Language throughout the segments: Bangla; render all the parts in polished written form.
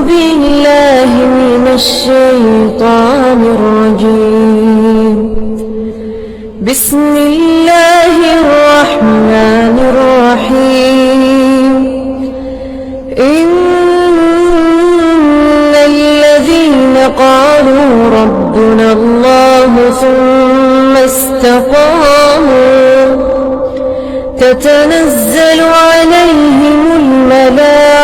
بالله من الشيطان الرجيم. بسم الله الرحمن الرحيم. إن الذين قالوا ربنا الله ثم استقاموا تتنزل عليهم الملائكة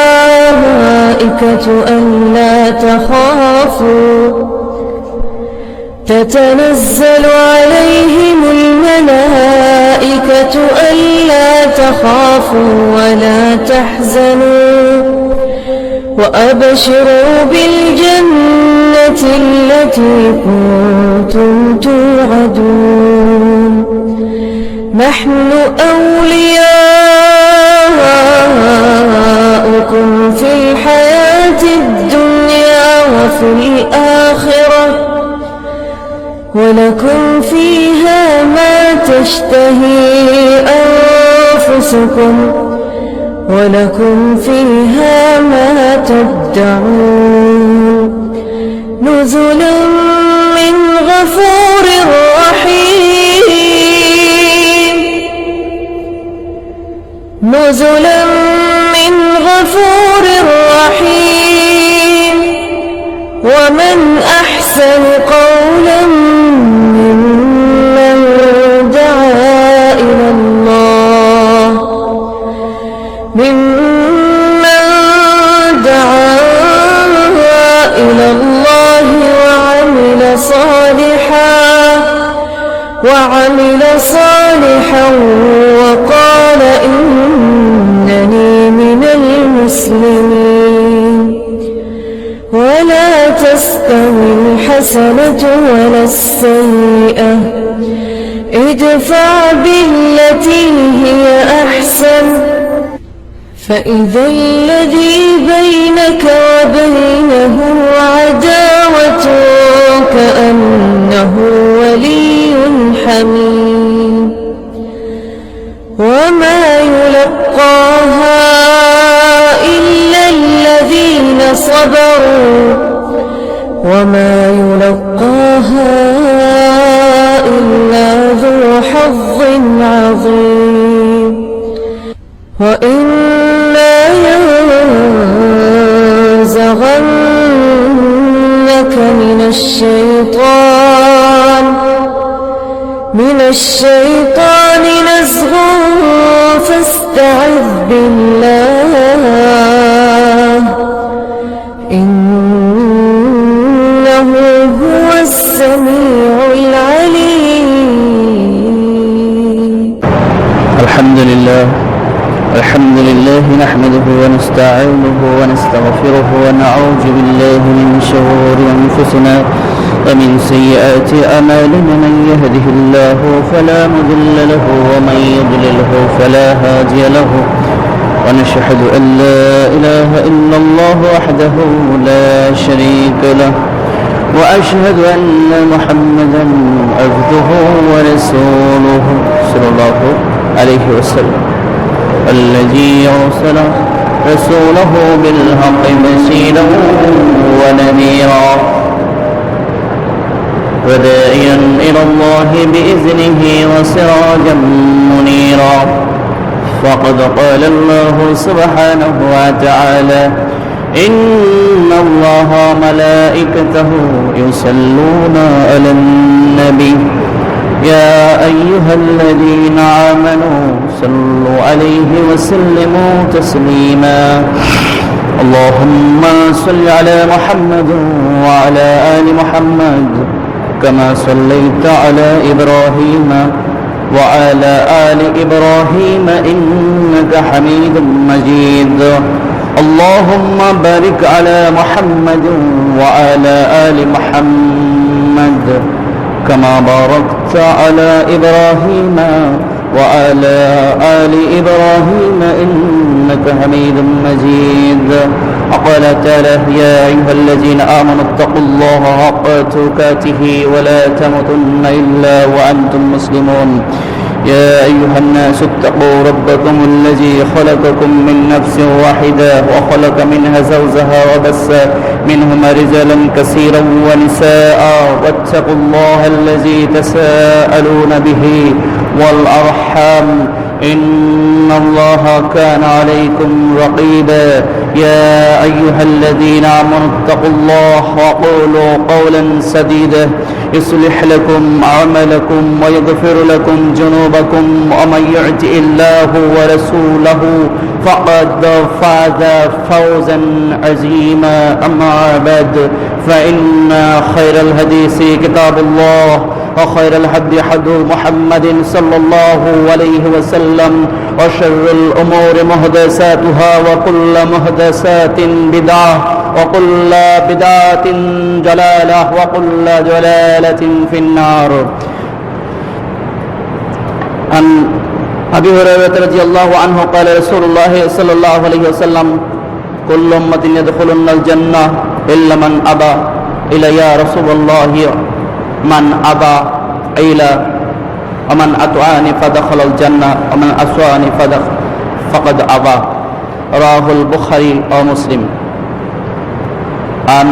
ألا تخافوا ولا تحزنوا وأبشروا بالجنة التي كنتم توعدون. نحن أولياؤكم في الحياة الدنيا وفي الآخرة ولكم فيها ما تشتهي أنفسكم ولكم فيها ما تدعون. نزلا من غفور رحيم. نزلا من غفور رحيم. ومن أحسن قولا ممن دعا إلى الله وعمل صالحا وقال إنني من المسلمين. ولا تستوي الحسنة ولا السيئة ادفع بالتي هي أحسن فإذا الذي بينك وبينه عداوة كأنه ولي حميم. وما يلقاها إلا الذين صبروا وما يلقاها إلا ذو حظ عظيم. وإما ينزغنك من الشيطان نزغ فاستعذ بالله إنه هو السميع العليم. الحمد لله نحمده ونستعينه ونستغفره ونعوذ بالله من شرور أنفسنا ومن سيئات أعمالنا. من يهده الله فلا مضل له ومن يضلله فلا هادي له. ونشهد أن لا إله إلا الله وحده لا شريك له وأشهد أن محمدا عبده ورسوله صلى الله عليه وسلم الذي أرسل رسوله بالحق بشيرا ونذيرا وداعيا إلى الله بإذنه وسراجا منيرا. فقد قال الله سبحانه وتعالى إن الله وملائكته يصلون على النبي يا أيها الذين آمنوا صلوا عليه وسلموا تسليما. اللهم صل على محمد وعلى آل محمد كما صليت على إبراهيم وعلى آل إبراهيم إنك حميد مجيد. اللهم بارك على محمد وعلى آل محمد كما باركت على إبراهيم وعلى آل إبراهيم إنك حميد مجيد. وقال تعالى يا أيها الذين آمنوا اتقوا الله حق تقاته ولا تموتن إلا وأنتم مسلمون. يا أيها الناس اتقوا ربكم الذي خلقكم من نفس واحدة وخلق منها زوجها وبث منهما رجالا كثيرا ونساء واتقوا الله الذي تساءلون به والأرحام إن الله كان عليكم رقيبا يا أيها الذين آمنوا اتقوا الله وقولوا قولا سديدا يصلح لكم أعمالكم ويغفر لكم ذنوبكم ومن يطع الله ورسوله فقد فاز فوزا عظيما أما بعد فإن خير الحديث كتاب الله وخير الهدي هدي محمد صلى الله عليه وسلم وشر الأمور محدثاتها وكل محدثات بدعة وكل بدعة ضلالة وكل ضلالة في النار. عن أبي هريرة رضي الله عنه قال رسول الله صلى الله عليه وسلم كل أمة يدخلون الجنة إلا من أبى إلى يا رسول الله من أبى إلى ومن أطاعني فدخل الجنة ومن عصاني فقد أبى رواه البخاري ومسلم. عن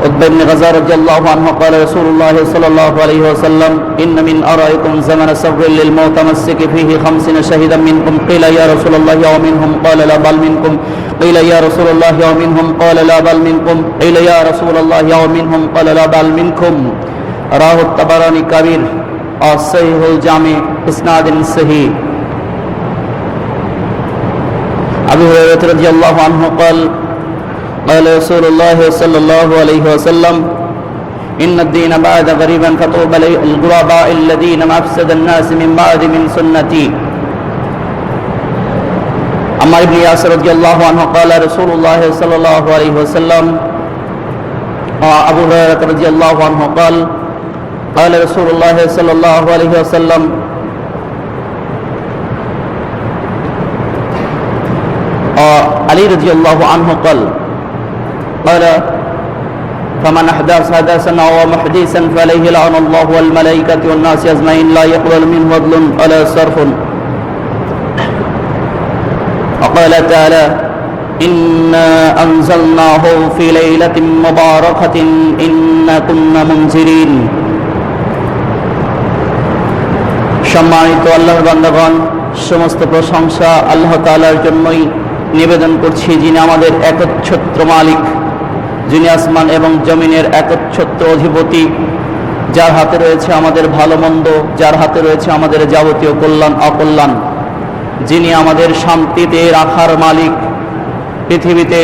عتبة بن غزال رضي الله عنه قال رسول الله صلى الله عليه وسلم إن من أرائكم زمن صبر للمتمسك فيه 50 شهيدا منكم قيل يا رسول الله ومنهم قال لا بل منكم قيل يا رسول الله ومنهم قال لا بل منكم قيل يا رسول الله ومنهم قال لا بل منكم رواه الطبراني كبير الصحيح الجامع إسناد صحيح. أبي هريرة رضي الله عنه قال قال رسول الله صلى الله عليه وسلم إن الدين بعد غريبا فطوبى للغرباء الذين أفسد الناس من بعد من سنتي. عمار بن ياسر رضي الله عنه قال رسول الله صلى الله عليه وسلم أبو هريرة رضي الله عنه قال قال رسول الله صلى الله عليه وسلم علي رضي الله عنه قال فمن أحدث حدثا أو محدثا فعليه لعن الله والملائكة والناس أجمعين لا يقبل منه عدل ولا صرف. وقال تعالى إنا أنزلناه في ليلة مباركة إنا كنا منذرين. সম্মানিত আল্লাহর বান্দাগণ, সমস্ত প্রশংসা আল্লাহ তাআলার জন্যই নিবেদন করছি, যিনি আমাদের একচ্ছত্র মালিক, যিনি আসমান এবং জমিনের একচ্ছত্র অধিপতি, যার হাতে রয়েছে আমাদের ভালো মন্দ, যার হাতে রয়েছে আমাদের যাবতীয় কল্যাণ অকল্যাণ, যিনি আমাদের শান্তিতে রাখার মালিক, পৃথিবীতে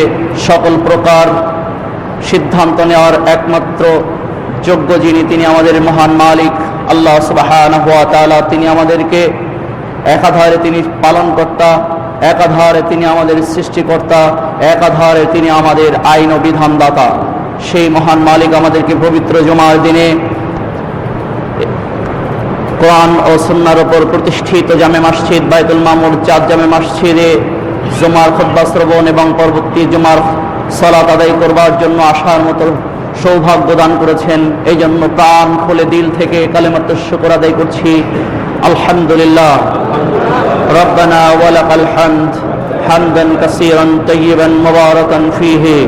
সকল প্রকার সিদ্ধান্ত নেওয়ার একমাত্র যোগ্য যিনি, তিনি আমাদের মহান মালিক আল্লাহ সুবহানাহু ওয়া তাআলা। তিনি আমাদেরকে একাধারে তিনি পালনকর্তা, একাধারে তিনি আমাদের সৃষ্টিকর্তা, একাধারে তিনি আমাদের আইন ও বিধানদাতা। সেই মহান মালিক আমাদেরকে পবিত্র জুমার দিনে কোরআন ও সুন্নাহর উপর প্রতিষ্ঠিত জামে মসজিদ বাইতুল মামুর চাঁদ জামে মসজিদে জুমার খুতবা শ্রবণ এবং পরবর্তী জুমার সালাত আদায় করবার জন্য আসার মতো সৌভাগ্য দান করেছেন। এই জন্য প্রাণ খুলে দিল থেকে কালেমাতুশ শুকর আদায় করছি, আলহামদুলিল্লাহ। রব্বানা ওয়া লাকাল হামদ হামদান কাসীরান তাইয়িবান মুবারাকান ফীহি।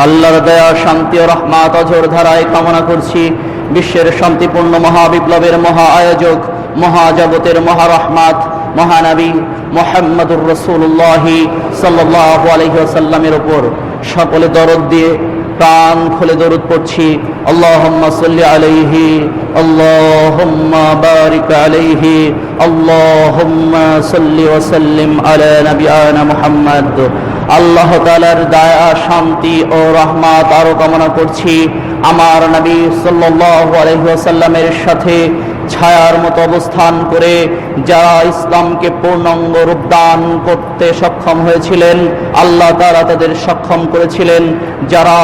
আল্লাহর দয়া, শান্তি ও রহমত অঝোর ধারায় কামনা করছি বিশ্বের শান্তিপূর্ণ মহাবিপ্লবের মহা আয়োজক, মহাজগতের মহারহমত মহানবী মুহাম্মদুর রাসূলুল্লাহ সাল্লাল্লাহু আলাইহি ওয়াসাল্লামের উপর সকলে দরদ দিয়ে প্রাণ খুলে দরুদ পড়ছি। আল্লাহুম্মা সাল্লি আলাইহি, আল্লাহুম্মা বারিক আলাইহি, আল্লাহুম্মা সাল্লি ওয়া সাল্লিম আলা নাবিয়ানা মুহাম্মদ। আল্লাহ তাআলার দয়া, শান্তি ও রহমত আরো কামনা করছি আমার নবী সাল্লাল্লাহু আলাইহি ওয়াসাল্লামের সাথে ছায়ার মতো অবস্থান করে যারা ইসলামকে পূর্ণাঙ্গ রূপ দান করতে সক্ষম হয়েছিলেন, আল্লাহ তাআলা তাদের সক্ষম করেছিলেন। যারা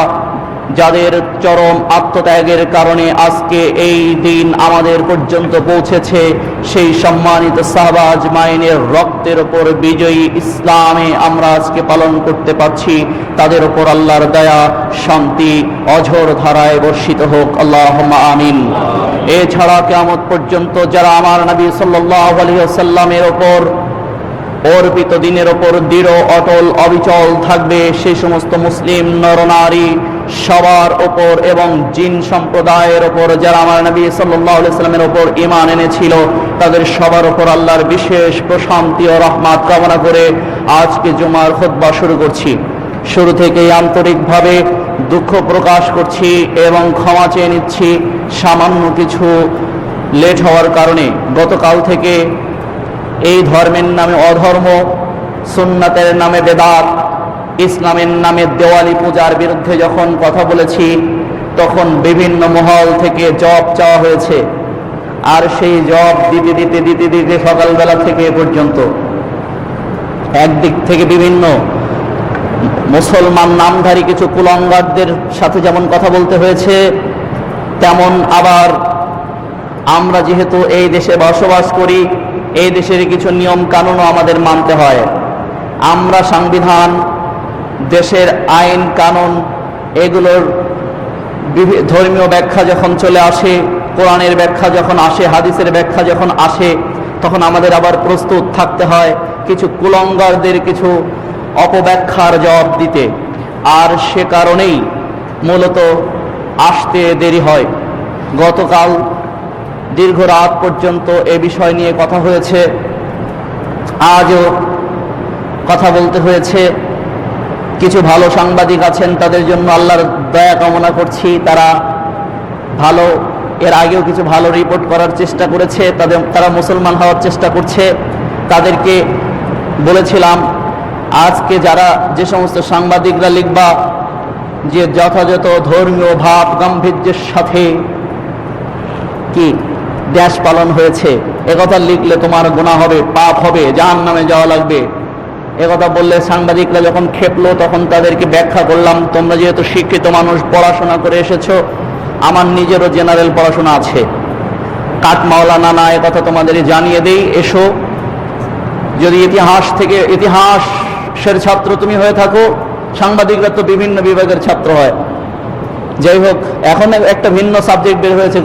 যাদের চরম আত্মত্যাগের কারণে আজকে এই দিন আমাদের পর্যন্ত পৌঁছেছে, সেই সম্মানিত সাহাবা আজমাইনের রক্তের ওপর বিজয়ী ইসলামে আমরা আজকে পালন করতে পারছি। তাদের ওপর আল্লাহর দয়া শান্তি অঝোর ধারায় বর্ষিত হোক, আল্লাহুম্মা আমিন। এছাড়া কিয়ামত পর্যন্ত যারা আমার নবী সাল্লাল্লাহু আলাইহি ওয়াসাল্লামের ওপর অর্পিত দিনের ওপর দৃঢ় অটল অবিচল থাকবে, সেই সমস্ত মুসলিম নরনারী সবার ওপর এবং জিন সম্প্রদায়ের ওপর যারা আমার নবী সাল্লাল্লাহু আলাইহি ওয়াসাল্লামের ওপর ঈমান এনেছিল, তাদের সবার ওপর আল্লাহর বিশেষ প্রশান্তি ও রহমত কামনা করে আজকে জুমার খুতবা শুরু করছি। শুরু থেকেই আন্তরিকভাবে দুঃখ প্রকাশ করছি এবং ক্ষমা চেয়ে নিচ্ছি সামান্য কিছু লেট হওয়ার কারণে। গতকাল থেকে এই ধর্মের নামে অধর্ম, সুন্নাতের নামে বেদাত, ইসলামের নামে দেওয়ালি পূজার বিরুদ্ধে যখন কথা বলেছি, তখন বিভিন্ন মহল থেকে জব চাওয়া হয়েছে। আর সেই জব দিতে দিতে দিতে দিতে সকালবেলা থেকে এ পর্যন্ত একদিক থেকে বিভিন্ন মুসলমান নামধারী কিছু কুলাঙ্গারদের সাথে যেমন কথা বলতে হয়েছে, তেমন আবার আমরা যেহেতু এই দেশে বসবাস করি, এই দেশের কিছু নিয়ম কানুনও আমাদের মানতে হয়। আমরা সংবিধান, দেশের আইন কানুন, এগুলোর ধর্মীয় ব্যাখ্যা যখন চলে আসে, কোরআনের ব্যাখ্যা যখন আসে, হাদিসের ব্যাখ্যা যখন আসে, তখন আমাদের আবার প্রস্তুত থাকতে হয় কিছু কুলাঙ্গারদের কিছু অপব্যাখ্যার জবাব দিতে। আর সে কারণেই মূলত আসতে দেরি হয়। গতকাল দীর্ঘ রাত পর্যন্ত এ বিষয় নিয়ে কথা হয়েছে, আজও কথা বলতে হয়েছে। কিছু ভালো সাংবাদিক আছেন, তাদের জন্য আল্লাহর দয়া কামনা করছি। তারা ভালো, এর আগেও কিছু ভালো রিপোর্ট করার চেষ্টা করেছে, তারা মুসলমান হওয়ার চেষ্টা করছে। তাদেরকে বলেছিলাম, আজকে যারা যে সমস্ত সাংবাদিকরা লিখবা যে যথাযথ ধর্মীয় ভাব গাম্ভীর্যের সাথে কি দেশ পালন হয়েছে, একথা লিখলে তোমার গুনাহ হবে, পাপ হবে, জাহান্নামে যাওয়া লাগবে, একথা বললে সাংবাদিকরা যখন খেপলো, তখন তাদেরকে ব্যাখ্যা করলাম, তোমরা যেহেতু শিক্ষিত মানুষ, পড়াশোনা করে এসেছো, আমার নিজেরও জেনারেল পড়াশোনা আছে, কাঠমাওলানা না, একথা তোমাদের জানিয়ে দেই। এসো, যদি ইতিহাসের ছাত্র তুমি হয়ে থাকো, সাংবাদিকরা তো বিভিন্ন বিভাগের ছাত্র হয়। যাই হোক, এখন একটা ভিন্ন সাবজেক্ট বের হয়েছে,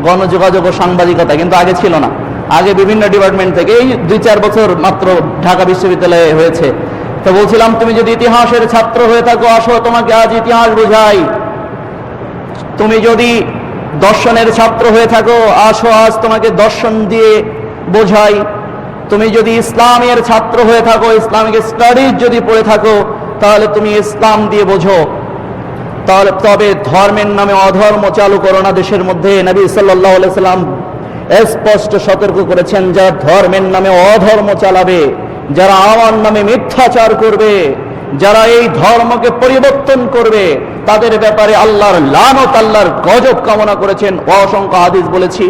গণযোগাযোগ ও সাংবাদিকতা, কিন্তু আগে ছিল না। আগে বিভিন্ন ডিপার্টমেন্ট থেকে, এই 2-4 বছর মাত্র ঢাকা বিশ্ববিদ্যালয়ে হয়েছে। তো বলছিলাম, তুমি যদি ইতিহাসের ছাত্র হয়ে থাকো, আসো, তোমাকে আজ ইতিহাস বোঝাই। তুমি যদি দর্শনের ছাত্র হয়ে থাকো, আসো, আজ তোমাকে দর্শন দিয়ে বোঝাই। তুমি যদি ইসলামের ছাত্র হয়ে থাকো, ইসলামিক স্টাডিজ যদি পড়ে থাকো, তাহলে তুমি ইসলাম দিয়ে বোঝো। তবে ধর্মের নামে অধর্ম চালু করো না দেশের মধ্যে। নবী সাল্লাল্লাহু আলাইহি সাল্লাম স্পষ্ট সতর্ক করেছেন, যারা ধর্মের নামে অধর্ম চালাবে, যারা আমার নামে মিথ্যাচার করবে, যারা এই ধর্মকে পরিবর্তন করবে, তাদের ব্যাপারে আল্লাহর লানত, আল্লাহর গজব কামনা করেছেন। অসংখ্য হাদিস বলেছি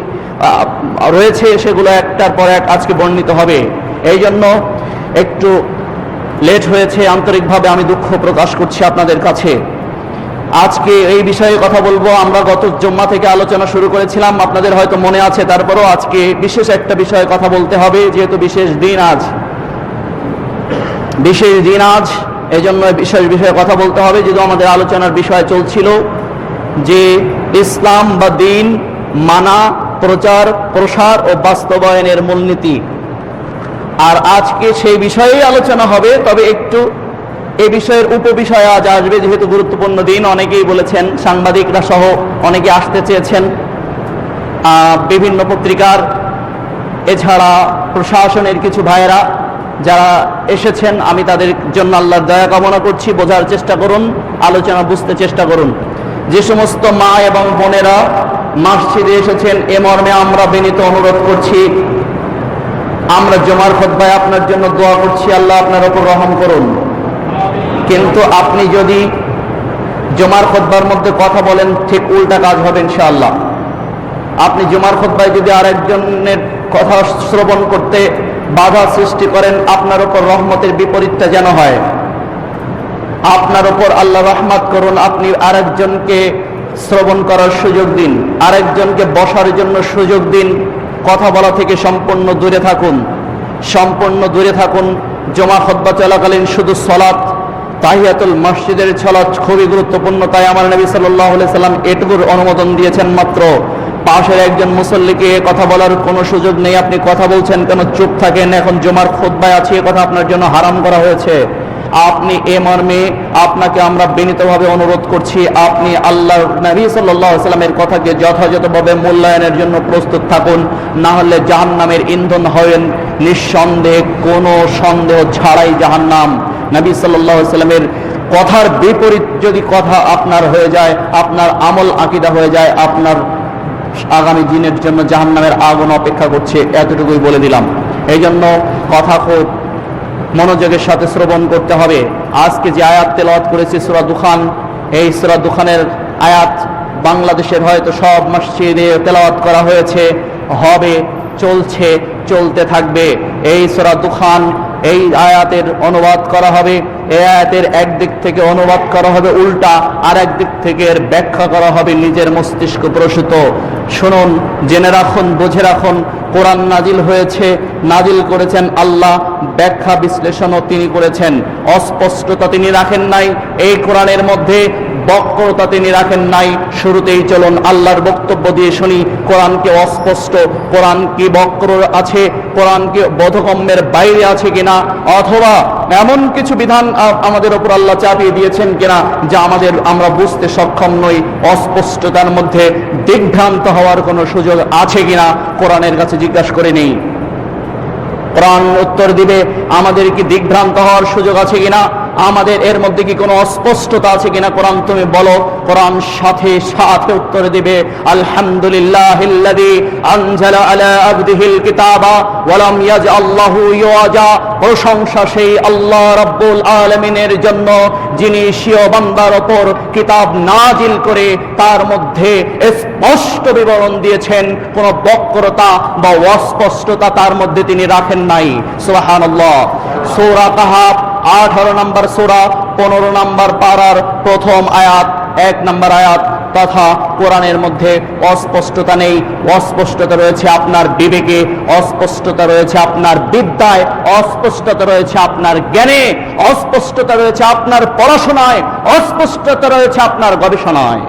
রয়েছে, সেগুলো একটার পর এক আজকে বর্ণিত হবে। এই জন্য একটু লেট হয়েছে, আন্তরিকভাবে আমি দুঃখ প্রকাশ করছি আপনাদের কাছে। আজকে এই বিষয়ে কথা বলবো। আমরা গত জুম্মা থেকে আলোচনা শুরু করেছিলাম, আপনাদের হয়তো মনে আছে, তারপরও আজকে বিশেষ একটা বিষয়ে কথা বলতে হবে, যেহেতু বিশেষ দিন আজ, এই জন্য বিশেষ বিষয়ে কথা বলতে হবে। যেহেতু আমাদের আলোচনার বিষয় চলছিল যে ইসলাম বা দিন মানা, প্রচার, প্রসার ও বাস্তবায়নের মূলনীতি, আর আজকে সেই বিষয়েই আলোচনা হবে। তবে একটু এই বিষয়ের উপবিষয় আজ আসবে, যেহেতু গুরুত্বপূর্ণ দিন। অনেকেই বলেছেন, সাংবাদিকরা সহ অনেকে আসতে চেয়েছেন, বিভিন্ন পত্রিকার, এছাড়া প্রশাসনের কিছু ভাইয়েরা যারা এসেছেন, আমি তাদের জন্য আল্লাহর দয়া কামনা করছি। বোঝার চেষ্টা করুন, আলোচনা বুঝতে চেষ্টা করুন। যে সমস্ত মা এবং বোনেরা মসজিদে এসেছেন, এ মর্মে আমরা বিনীত অনুরোধ করছি, আমরা জুমার খুতবায় আপনার জন্য দোয়া করছি, আল্লাহ আপনার উপর রহম করুন। কিন্তু আপনি যদি জুমার খুতবার মধ্যে কথা বলেন, ঠিক উল্টা কাজ হবে ইনশাআল্লাহ। আপনি জুমার খুতবায় যদি আরেকজনের কথা শ্রবণ করতে বাধা সৃষ্টি করেন, আপনার উপর রহমতের বিপরীতটা যেন হয়। আপনার উপর আল্লাহ রহমত করুন, আপনি আরেকজনকে শ্রবণ করার সুযোগ দিন, আরেকজনকে বসার জন্য সুযোগ দিন। কথা বলা থেকে সম্পূর্ণ দূরে থাকুন, সম্পূর্ণ দূরে থাকুন। জমা খুতবা চলাকালীন শুধু সালাত, তাহিয়াতুল মসজিদের সালাত খুবই গুরুত্বপূর্ণ। তাই আমার নবী সাল্লাল্লাহু আলাইহি সাল্লাম এটুকুর অনুমোদন দিয়েছেন মাত্র। পাশের একজন মুসল্লিকে কথা বলার কোনো সুযোগ নেই। আপনি কথা বলছেন কেন? চুপ থাকেন, এখন জুমার খুতবায় আছে, এ কথা আপনার জন্য হারাম করা হয়েছে। আপনি এ মর্মে আপনাকে আমরা বিনীতভাবে অনুরোধ করছি, আপনি আল্লাহর নবী সাল্লাল্লাহু আলাইহি সাল্লামের কথাকে যথাযথভাবে মূল্যায়নের জন্য প্রস্তুত থাকুন, না হলে জাহান্নামের ইন্ধন হবেন নিঃসন্দেহে, কোনো সন্দেহ ছাড়াই জাহান্নাম। নবী সাল্লাল্লাহু আলাইহি সাল্লামের কথার বিপরীত যদি কথা আপনার হয়ে যায়, আপনার আমল আকীদা হয়ে যায়, আপনার আগামী দিনের জন্য জাহান্নামের আগুন অপেক্ষা করছে। এতটুকুই বলে দিলাম। এই জন্য কথা খুব মনোযোগের সাথে শ্রবণ করতে হবে। আজকে যে আয়াত তেলাওয়াত করেছি সূরা দুখান, এই সূরা দুখানের আয়াত বাংলাদেশের হয়তো সব মসজিদে তেলাওয়াত করা হয়েছে, হবে, চলছে, চলতে থাকবে। এই সূরা দুখান, এই আয়াতের অনুবাদ করা হবে। এই আয়াতের একদিক থেকে অনুবাদ করা হবে উল্টা, আর একদিক থেকে এর ব্যাখ্যা করা হবে নিজের মস্তিষ্ক প্রসূত। শুনুন, জেনে রাখুন, বুঝে রাখুন, কোরআন নাজিল হয়েছে, নাজিল করেছেন আল্লাহ, ব্যাখ্যা বিশ্লেষণও তিনি করেছেন। অস্পষ্টতা তিনি রাখেন নাই এই কোরআনের মধ্যে, বক্রতা তিনি রাখেন নাই। শুরুতেই চলুন আল্লাহর বক্তব্য দিয়ে শুনি, কোরআন কি অস্পষ্ট, কোরআন কি বক্র আছে, কোরআন কি বোধগম্যের বাইরে আছে কিনা, অথবা এমন কিছু বিধান আমাদের উপর আল্লাহ চাপিয়ে দিয়েছেন কিনা যা আমরা বুঝতে সক্ষম নই। অস্পষ্টতার মধ্যে দিগ্ভ্রান্ত হওয়ার কোনো সুযোগ আছে কিনা কোরআনের কাছে জিজ্ঞাসা করে নেই। কোরআন উত্তর দিবে আমাদের কি দিগ্ভ্রান্ত হওয়ার সুযোগ আছে কিনা, আমাদের এর মধ্যে কি কোনো অস্পষ্টতা আছে কিনা। কোরআন তুমি বলো। কোরআন সাথে সাথে উত্তর দিবে, আলহামদুলিল্লাহিল্লাযী আনজালা আলা আবদিহিল কিতাবা ওয়া লাম ইয়াজআল লাহু ইওয়াজা। প্রশংসা সেই আল্লাহ রাব্বুল আলামিনের জন্য যিনি স্বীয় বান্দার উপর কিতাব নাজিল করে তার মধ্যে স্পষ্ট বিবরণ দিয়েছেন, কোনো বক্রতা বা অস্পষ্টতা তার মধ্যে তিনি রাখেন নাই। সুবহানাল্লাহ। সূরা কাহাফ 18 নম্বর সূরা 15 নম্বর পারার প্রথম আয়াত, 1 নম্বর আয়াত। তথা কোরআনের মধ্যে অস্পষ্টতা নেই। অস্পষ্টতা রয়েছে আপনার বিবেকে, অস্পষ্টতা রয়েছে আপনার বিদ্যায়, অস্পষ্টতা রয়েছে আপনার জ্ঞানে, অস্পষ্টতা রয়েছে আপনার পড়াশোনায়, অস্পষ্টতা রয়েছে আপনার গবেষণায়।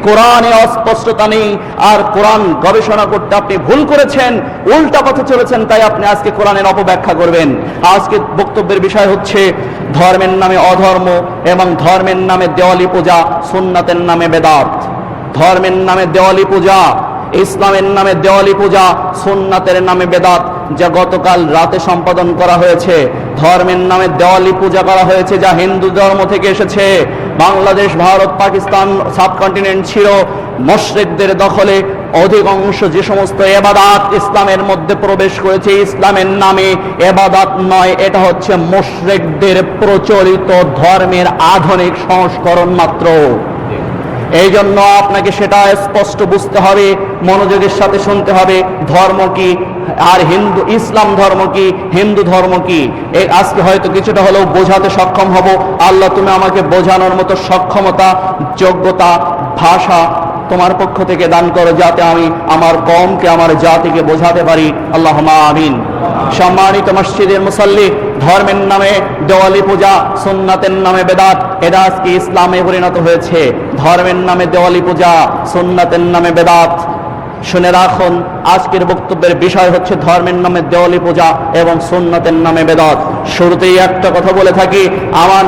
কোরআনে অস্পষ্টতা নেই। আর কোরআন গবেষণা করতে আপনি ভুল করেছেন, উল্টা পথে চলেছেন, তাই আপনি আজকে কোরআনের অপব্যাখ্যা করবেন। আজকে বক্তব্যের বিষয় হচ্ছে ধর্মের নামে অধর্ম এবং ধর্মের নামে দেওয়ালি পূজা, সুন্নাতের নামে বেদাত। ধর্মের নামে দেওয়ালি পূজা, ইসলামের নামে দেওয়ালি পূজা, সুন্নাতের নামে বেদাত, যা গতকাল রাতে সম্পাদন করা হয়েছে। ধর্মের নামে দেওয়ালি পূজা করা হয়েছে যা হিন্দু ধর্ম থেকে এসেছে। বাংলাদেশ, ভারত, পাকিস্তান সাবকন্টিনেন্ট ছিল মুশরিকদের দখলে। অধিকাংশ যে সমস্ত এবাদাত ইসলামের মধ্যে প্রবেশ করেছে, ইসলামের নামে এবাদাত নয়, এটা হচ্ছে মুশরিকদের প্রচলিত ধর্মের আধুনিক সংস্করণ মাত্র। এই জন্য আপনাকে সেটা স্পষ্ট বুঝতে হবে, মনোযোগের সাথে শুনতে হবে। ধর্ম কি আর ইসলাম ধর্ম কি, হিন্দু ধর্ম কি, আজকে হয়তো কিছুটা হলেও বোঝাতে সক্ষম হব। আল্লাহ তুমি আমাকে বোঝানোর মতো সক্ষমতা, যোগ্যতা, ভাষা তোমার পক্ষ থেকে দান করো, যাতে আমি আমার কওমকে, আমার জাতিকে বোঝাতে পারি। আল্লাহুম্মা আমিন। সম্মানিত মসজিদের মুসাল্লি, ধর্মের নামে দেওয়ালি পূজা, সুন্নাতের নামে বেদাত, এটা আজকে ইসলামে পরিণত হয়েছে। ধর্মের নামে দেওয়ালি পূজা, সুন্নাতের নামে বেদাত। শুনে রাখুন, আজকের বক্তব্যের বিষয় হচ্ছে ধর্মের নামে দেওয়ালি পূজা এবং সুন্নাতের নামে বেদাত। শুরুতেই একটা কথা বলে থাকি, আমার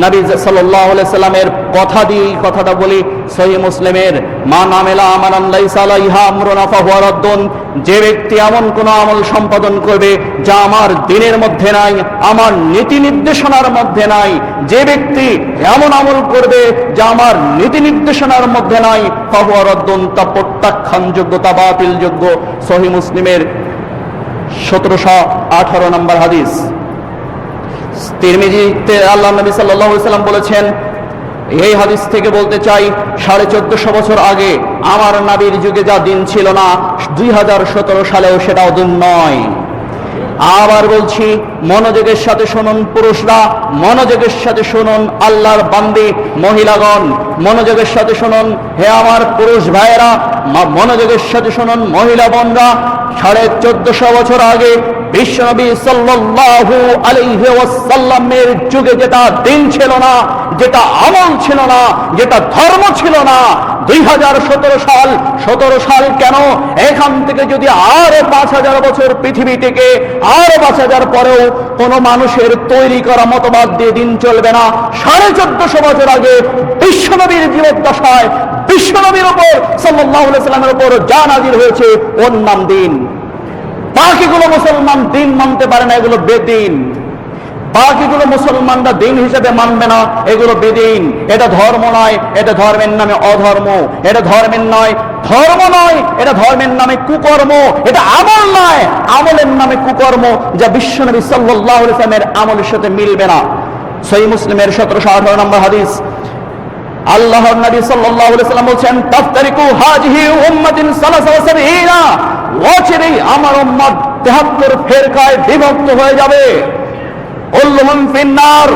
নবী সাল্লাল্লাহু আলাইহি সাল্লামের কথা দিয়ে কথাটা বলি। সহিহ মুসলিমের, মান আমিলা আমালান লাইসা আলাইহা আমরুনা ফাহুয়া রাদ্দুন। যে ব্যক্তি এমন কোন আমল সম্পাদন করবে যা আমার দ্বীনের মধ্যে নাই, আমার নীতি নির্দেশনার মধ্যে নাই, যে ব্যক্তি এমন আমল করবে যা আমার নীতি নির্দেশনার মধ্যে নাই, ফাহুয়া রাদ্দুন, তা প্রত্যাখ্যানযোগ্য, তা বাতিলযোগ্য। সহিহ মুসলিমের 1718 নম্বর হাদিস। তিরমিজিতে আল্লাহ নবী সাল্লাল্লাহু আলাইহি সাল্লাম বলেছেন, এই হাদিস থেকে বলতে চাই, 1450 বছর আগে আমার নবীর যুগে যা দিন ছিল না, 2017 সালেও সেটাও দিন নয়। আবার বলছি, মনোযোগের সাথে শুনুন পুরুষরা, মনোযোগের সাথে শুনুন আল্লাহর বান্দী মহিলাগণ, মনোযোগের সাথে শুনুন হে আমার পুরুষ ভাইয়েরা, মনোযোগের সাথে শুনুন মহিলা বোনরা। 1450 বছর আগে বিশ্বনবী সাল্লাল্লাহু আলাইহি ওয়াসাল্লামের যুগে যেটা দিন ছিল না, যেটা আমল ছিল না, যেটা ধর্ম ছিল না, 2017 সাল কেন, এখান থেকে যদি আরো 5000 বছর পৃথিবী থেকে আরো 5000 পরেও কোন মানুষের তৈরি করা মতবাদ দিয়ে দিন চলবে না। 1450 বছর আগে বিশ্বনবীর জীবদ্দশায় বিশ্বনবীর উপর সাল্লাল্লাহু আলাইহি সাল্লামের উপর যা নাযিল হয়েছে ওর নাম দিন। বাকিগুলো মুসলমান দিন মানতে পারে না, এগুলো বেদিন। বাকিগুলো মুসলমানরা দিন হিসেবে মানবে না, এগুলো বেদিন। এটা ধর্ম নয়, এটা ধর্মের নামে অধর্ম। এটা ধর্মের নয়, ধর্ম নয়, এটা ধর্মের নামে কুকর্ম। এটা আমল নয়, আমলের নামে কুকর্ম, যা বিশ্বনবী সাল্লাল্লাহু আলাইহি সাল্লামের আমলের সাথে মিলবে না। সহিহ মুসলিমের 1718 নম্বর হাদিস, আল্লাহর নবী সাল্লাল্লাহু আলাইহি সাল্লাম বলেন, তাফতারিকু হাযিহি উম্মাতিন 73, অচিরেই আমার উম্মত 73 ফেরকায় বিভক্ত হয়ে যাবে। কুল্লুহুম ফিন্নার,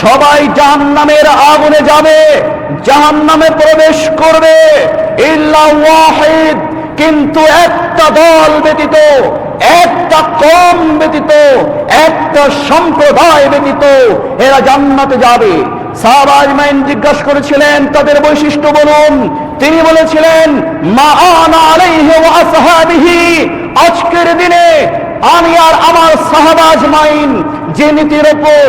সবাই জাহান্নামের আগুনে যাবে, জাহান্নামে প্রবেশ করবে। ইল্লা ওয়াহিদ, কিন্তু একটা দল ব্যতীত, একটা কওম ব্যতীত, একটা সম্প্রদায় ব্যতীত এরা জান্নাতে যাবে। সাহাবা আজমাইন জিজ্ঞাসা করেছিলেন তাদের বৈশিষ্ট্য বলুন। তিনি বলেছিলেন, মা আনা আলাইহি ওয়া আসহাবিহি, আজকের দিনে আমি আর আমার সাহাবা আজমাইন যে নীতির উপর,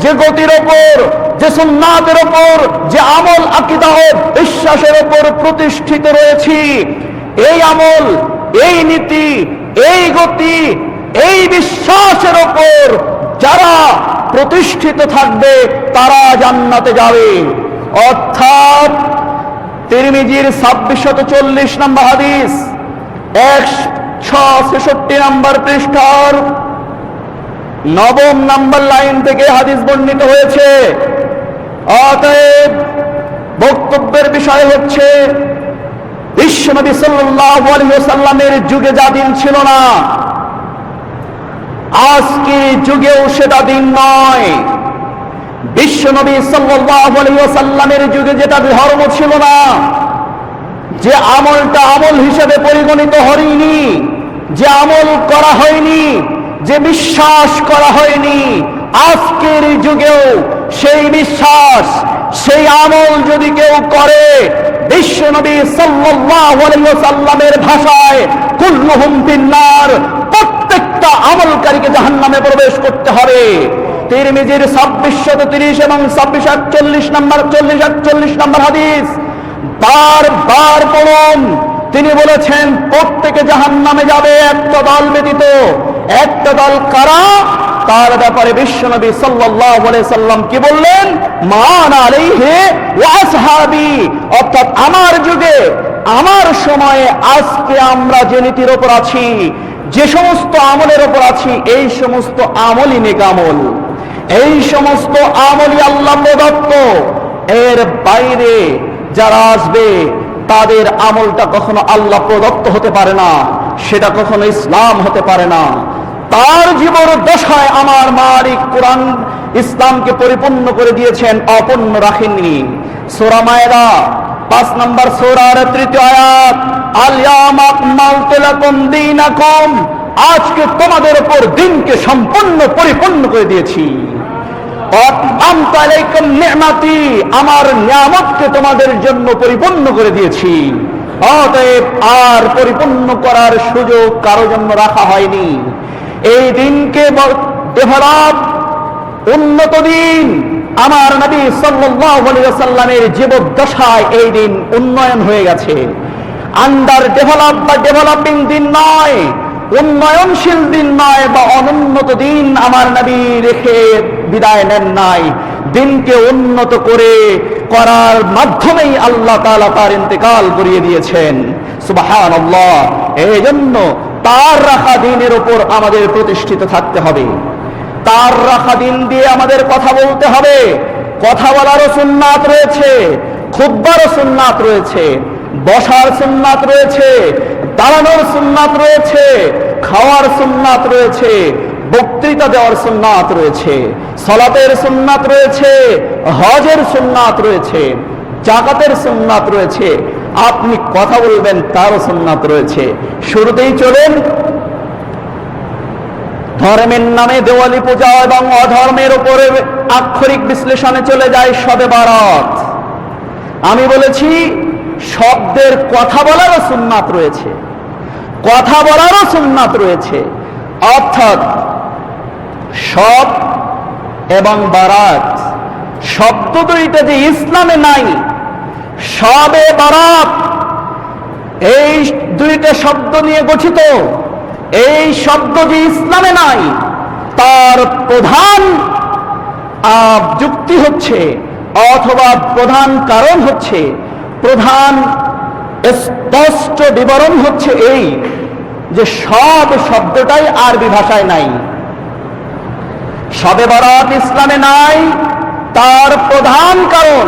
যে গতির উপর, যে সুন্নাতের উপর, যে আমল আকীদা ও বিশ্বাসের উপর প্রতিষ্ঠিত রয়েছি, এই আমল, এই নীতি, এই গতি, এই বিশ্বাসের উপর যারা প্রতিষ্ঠিত থাকবে তারা জান্নাতে যাবে। অর্থাৎ তিরমিজির 2640 নম্বর হাদিস, 166 নম্বর পৃষ্ঠার 9 নম্বর লাইন থেকে হাদিস বর্ণিত হয়েছে। অতএব বক্তব্যের বিষয় হচ্ছে, বিশ্বনবী সাল্লাল্লাহু আলাইহি ওয়াসাল্লামের যুগে যা দিন ছিল না, আজকে যুগেও সেটা দিন নয়। বিশ্বনবী সাল্লাল্লাহু আলাইহি ওয়াসাল্লামের যুগে যেটা ধর্ম ছিল না, যে আমলটা আমল হিসেবে পরিগণিত হয়নি, যে আমল করা হয়নি, যে বিশ্বাস করা হয়নি, আজকের যুগেও সেই বিশ্বাস, সেই আমল যদি কেউ করে, বিশ্বনবী সাল্লাল্লাহু আলাইহি ওয়াসাল্লামের ভাষায় কুল্লুহুম ফিন্নার, প্রত্যেকটা আমলকারীকে জাহান্নামে প্রবেশ করতে হবে। তিরমিজির 2630 এবং 2641 নম্বর 4041 নম্বর হাদিস বারবার পড়ুন। তিনি বলেছেন প্রত্যেকে জাহান্নামে যাবে একটা দল ব্যতীত। একটা দল কারা? তার ব্যাপারে বিশ্বনবী সাল্লাল্লাহু আলাইহি সাল্লাম কি বললেন? মান আলাইহি ওয়া আসহাবি, অর্থাৎ আমার যুগে, আমার সময়ে, আজকে আমরা যে নীতির উপর আছি, যে সমস্ত আমলের উপর আছি, এই সমস্ত আমলই নেক আমল, এই সমস্ত আমলই আল্লাহ প্রদত্ত। এর বাইরে যারা আসবে তাদের আমলটা কখনো আল্লাহ প্রদত্ত হতে পারে না, সেটা কখনো ইসলাম হতে পারে না। তার জীবন দশায় আমার মালিক কুরআন ইসলামকে পরিপূর্ণ করে দিয়েছেন, অপূর্ণ রাখেননি। সূরা মায়েদা 5 নম্বর সূরার 3য় আয়াত, আল ইয়াউমা আকমালতু লাকুম দীনাকুম, আজকে তোমাদের উপর দিনকে সম্পূর্ণ পরিপূর্ণ করে দিয়েছি। আতমামতু আলাইকুম নি'মাতি, আমার নিয়ামতকে তোমাদের জন্য পরিপূর্ণ করে দিয়েছি। অতএব আর পরিপূর্ণ করার সুযোগ কারো জন্য রাখা হয়নি। এই দিনকে ডেভেলপ, উন্নত দিন, আমার নবী সাল্লাল্লাহু আলাইহি ওয়াসাল্লামের জীবদ্দশায় এই দিন উন্নয়ন হয়ে গেছে। আন্ডার ডেভেলপ বা ডেভেলপিং দিন নয়, উন্নয়নশীল দিন নয়, বা অনুন্নত দিন আমার নবী রেখে বিদায় নেন নাই। দিনকে উন্নত করার মাধ্যমেই আল্লাহ তাআলা তার ইন্তেকাল করিয়ে দিয়েছেন। সুবহানাল্লাহ। এই জন্য তার রাখা দিনের উপর আমাদের প্রতিষ্ঠিত থাকতে হবে। তার রাখা দিন দিয়ে আমাদের কথা বলতে হবে। কথা বলারও সুন্নাত রয়েছে, খুতবারও সুন্নাত রয়েছে, বসার সুন্নাত রয়েছে, দাঁড়ানোর সুন্নাত রয়েছে, খাওয়ার সুন্নাত রয়েছে, বক্তৃতা দেওয়ার সুন্নাত রয়েছে, সালাতের সুন্নাত রয়েছে, হজের সুন্নাত রয়েছে, জাকাতের সুন্নাত রয়েছে, আপনি কথা বলবেন তারও সুন্নাত রয়েছে। শুরুতেই চলেন ধর্মের নামে দেওয়ালি পূজা এবং অধর্মের উপরে আক্ষরিক বিশ্লেষণে চলে যায় শবে বারাত। আমি বলেছি শব্দের কথা বলারও সুন্নাত রয়েছে, কথা বলারও সুন্নাত রয়েছে, অর্থাৎ শব এবং বারাত শব্দ দুইটা যে ইসলামে নাই, শবে বারাত এই দুইটা শব্দ নিয়ে গঠিত, এই শব্দ যে ইসলামে নাই তার প্রধান যুক্তি হচ্ছে অথবা প্রধান কারণ হচ্ছে, প্রধান স্পষ্ট বিবরণ হচ্ছে এই যে সব শব্দটাই আরবি ভাষায় নাই। শবে বারাত ইসলামে নাই, তার প্রধান কারণ,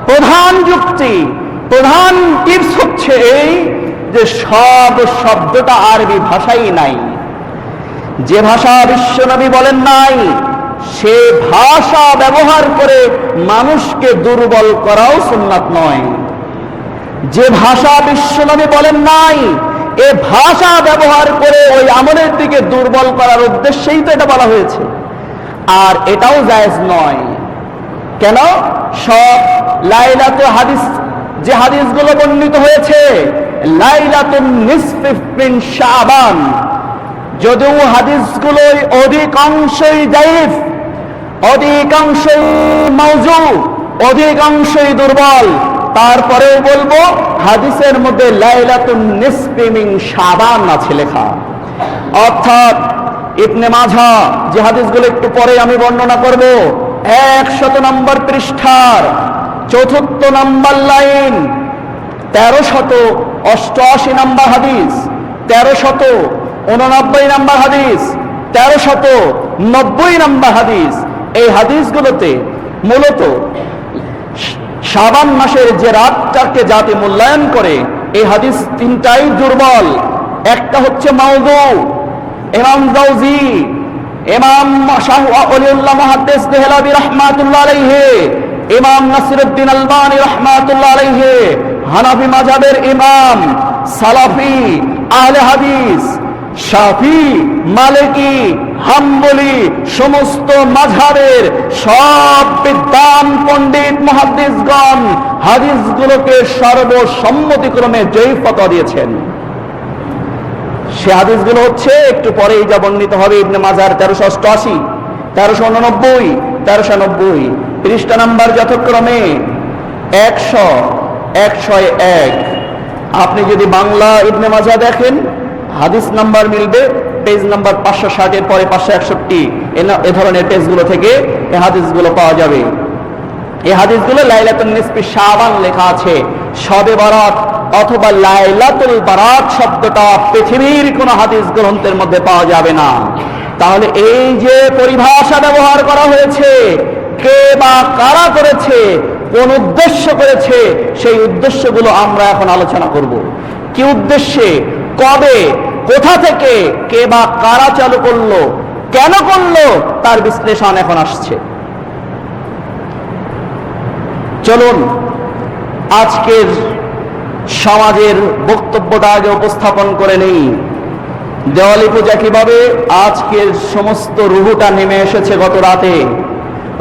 প্রধান যুক্তি, প্রধান টিপস হচ্ছে এই যে সব শব্দটা আরবি ভাষাই নাই। যে ভাষা বিশ্বনবী বলেন নাই সে ভাষা ব্যবহার করে মানুষকে দুর্বল করাও সুন্নাত নয়। যে ভাষা বিশ্বনবী বলেন নাই এ ভাষা ব্যবহার করে ওই আমলের দিকে দুর্বল করার উদ্দেশ্যেই তো এটা বলা হয়েছে, আর এটাও জায়েজ নয়। কেন? সব লাইলাতুল হাদিস, যে হাদিসগুলো বর্ণিত হয়েছে লাইলাতুন নিসফি মিন শাবান, যদিও হাদিসগুলোই অধিকাংশই দাইফ, অধিকাংশই মাউজু, অধিকাংশই দুর্বল, তারপরেও বলবো হাদিসের মধ্যে লাইলাতুন নিসফি মিন শাবান আছে লেখা। অর্থাৎ ইবনে মাঝা যে হাদিসগুলো একটু পরে আমি বর্ণনা করব, 100 নম্বর পৃষ্ঠার 4 নম্বর লাইন, 1388 নম্বর হাদিস, 1389 নম্বর হাদিস, 1390 নম্বর হাদিস, এই হাদিসগুলোতে মূলত শাবান মাসের যে রাতটাকে জাতি মূল্যায়ন করে এই হাদিস তিনটাই দুর্বল। একটা হচ্ছে মাউযু, ইমাম জাওজি, ইমাম শাহ ওলিউল্লাহ মুহাদ্দিস দেহলাবী রাহমাতুল্লাহ আলাইহি, ইমাম নাসিরউদ্দিন আলবানী রাহমাতুল্লাহ আলাইহি, হানাফি মাযহাবের ইমাম, সালাফি, আহলে হাদিস, শাফি, মালিকি, হাম্বলি সমস্ত মাযহাবের সব বিদ্বান পণ্ডিত মুহাদ্দিসগণ হাদিসগুলোকে সর্বসম্মতিক্রমে জয়ীফ ফতোয়া দিয়েছেন। সে হাদিসগুলো হচ্ছে একটু পরেই যা বর্ণিত হবে ইবনে মাজার 1388, 1389, 1390 পৃষ্ঠা নাম্বার যথাক্রমে 100, 101। আপনি যদি বাংলা ইবনে মাজাহ দেখেন হাদিস নাম্বার মিলবে পেজ নাম্বার 560 এর পরে 561, এ ধরনের পেজগুলো থেকে এই হাদিসগুলো পাওয়া যাবে। এই হাদিসগুলো লাইলাতুন নিসফি শাবান লেখা আছে। শবে বারাত অথবা লাইলাতুল বারাত শব্দটা পৃথিবীর কোন হাদিস গ্রন্থের মধ্যে পাওয়া যাবে না। তাহলে এই যে পরিভাষা ব্যবহার করা হয়েছে, কে বা কারা করেছে, কোন উদ্দেশ্য করেছে, সেই উদ্দেশ্যগুলো আমরা এখন আলোচনা করব। কি উদ্দেশ্যে, কবে, কোথা থেকে, কে বা কারা চালু করলো, কেন করলো, তার বিশ্লেষণ এখন আসছে। চলুন আজকের সমাজের বক্তব্যটা আগে উপস্থাপন করে নেই। দেওয়ালি পূজা কিভাবে, আজকের সমস্ত রুহুটা নেমে এসেছে গত রাতে,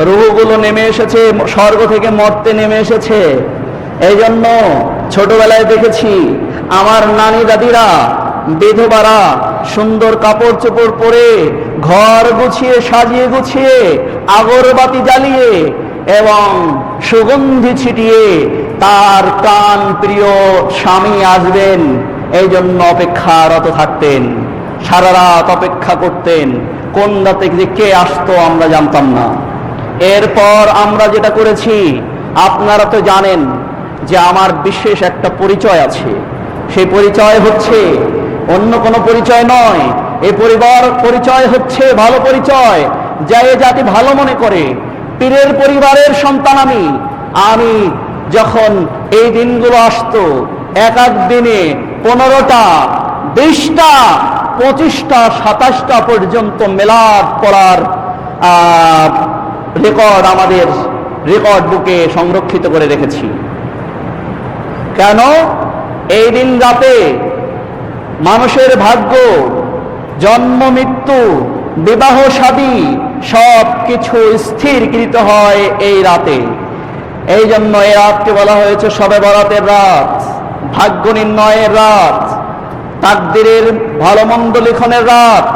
রুহুগুলো নেমে এসেছে স্বর্গ থেকে মর্তে নেমে এসেছে। এই জন্য ছোটবেলায় দেখেছি আমার নানি দাদিরা, বিধবারা সুন্দর কাপড় চোপড় পরে ঘর গুছিয়ে সাজিয়ে গুছিয়ে আগরবাতি জ্বালিয়ে এবং সুগন্ধি ছিটিয়ে তার প্রাণ প্রিয় স্বামী আসবেন এই জন্য অপেক্ষারত থাকতেন, সারা রাত অপেক্ষা করতেন। কোন রাতে যে কে আসতো আমরা জানতাম না। এরপর আমরা যেটা করেছি আপনারা তো জানেন যে আমার বিশেষ একটা পরিচয় আছে। সেই পরিচয় হচ্ছে অন্য কোনো পরিচয় নয়, এই পরিচয় হচ্ছে ভালো পরিচয়, যা এ জাতি ভালো মনে করে। পীরের পরিবারের সন্তান আমি যখন এই দিনগুলো আসতো এক এক দিনে 15টা 20টা 25টা 27টা পর্যন্ত মিলাদ পড়ার রেকর্ড আমাদের রেকর্ড বুকে সংরক্ষিত করে রেখেছি। কেন? এই দিন রাতে মানুষের ভাগ্য, জন্ম মৃত্যু, বিবাহ শাদী সব কিছু স্থিরকৃত হয় এই রাতে। এই জন্য এই রাতকে বলা হয়েছে শবে বরাতের রাত, ভাগ্য নির্ণয়ের রাত, তাকদীরের ভালো মন্দ লিখনের রাত।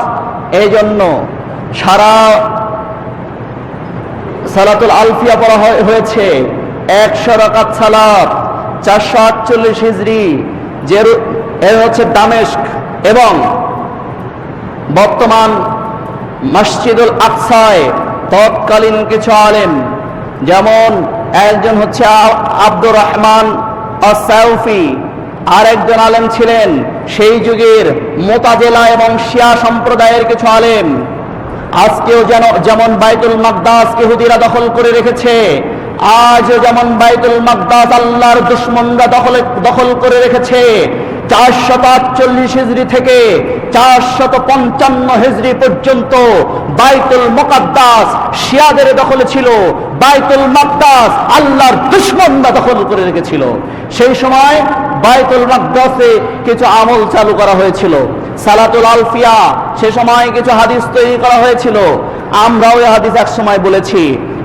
এই জন্য সারা সালাতুল আলফিয়া পড়া হয়েছে 100 রাকাত সালাত, 448 হিজরি, এর হচ্ছে দামেস্ক এবং বর্তমান মসজিদুল আকসায় তৎকালীন কিছু আলেম, যেমন একজন হচ্ছে আব্দুর রহমান আস-সাউফি, আর একজন আলেম ছিলেন সেই যুগের মুতাজিলা এবং শিয়া সম্প্রদায়ের কিছু আলেম। আজকেও যেমন বাইতুল মাকদাস ইহুদিরা দখল করে রেখেছে, আজও যেমন বাইতুল মাকদাস আল্লাহর দুশমনরা দখল করে রেখেছে। 448 হিজরি থেকে 455 হিজরি পর্যন্ত বাইতুল মুকাদ্দাস শিয়াদের দখলে ছিল, বাইতুল মাকদাস আল্লাহর দুশমনরা দখল করে রেখেছিল। সেই সময় বাইতুল মাকদাসে কিছু আমল চালু করা হয়েছিল, সালাতুল আলফিয়া, সে সময় কিছু হাদিস তৈরি করা হয়েছিল। আমরাও এই হাদিস এক সময় বলেছি।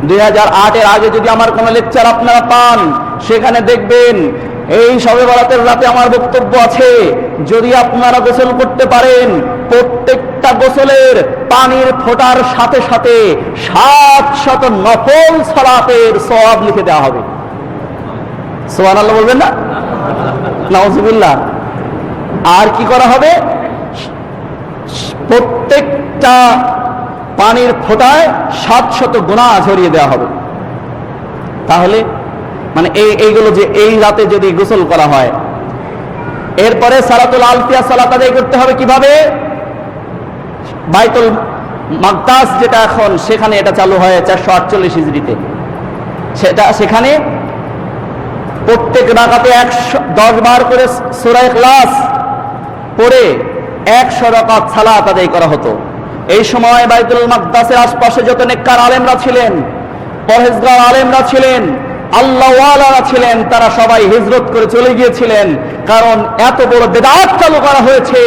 2008 এর আগে যদি আমার কোনো লেকচার আপনারা পান, সেখানে দেখবেন এই শবে বরাতের রাতে আমার বক্তব্য আছে। যদি আপনারা গোসল করতে পারেন, প্রত্যেকটা গোসলের পানির ফোঁটার সাথে সাথে 700 নফল সালাতের সওয়াব লিখে দেওয়া হবে। সুবহানাল্লাহ বলবেন না? নাউজুবিল্লাহ। আর কি করা হবে? প্রত্যেকটা পানির ফোঁটায় 700 গুনাহ ঝরিয়ে দেওয়া হবে। তাহলে মানে এইগুলো যে এই রাতে যদি গোসল করা হয়, এরপরে সালাতুল আলফিয়া সালাত আদায় করতে হবে কিভাবে? বাইতুল মাকদাস যেটা এখন, সেখানে এটা চালু হয় 448 হিজরিতে। সেখানে প্রত্যেক রাকাতে 10 বার করে সূরা ইখলাস পড়ে 100 রাকাত সালাত আদায় করা হতো। এই সময় বাইতুল মাকদাসের আশপাশে যত নেককার আলেমরা ছিলেন, পরহেজগার আলেমরা ছিলেন, আল্লাহওয়ালারা ছিলেন, তারা সবাই হিজরত করে চলে গিয়েছিলেন। কারণ এত বড় বিদআত চালু করা হয়েছে,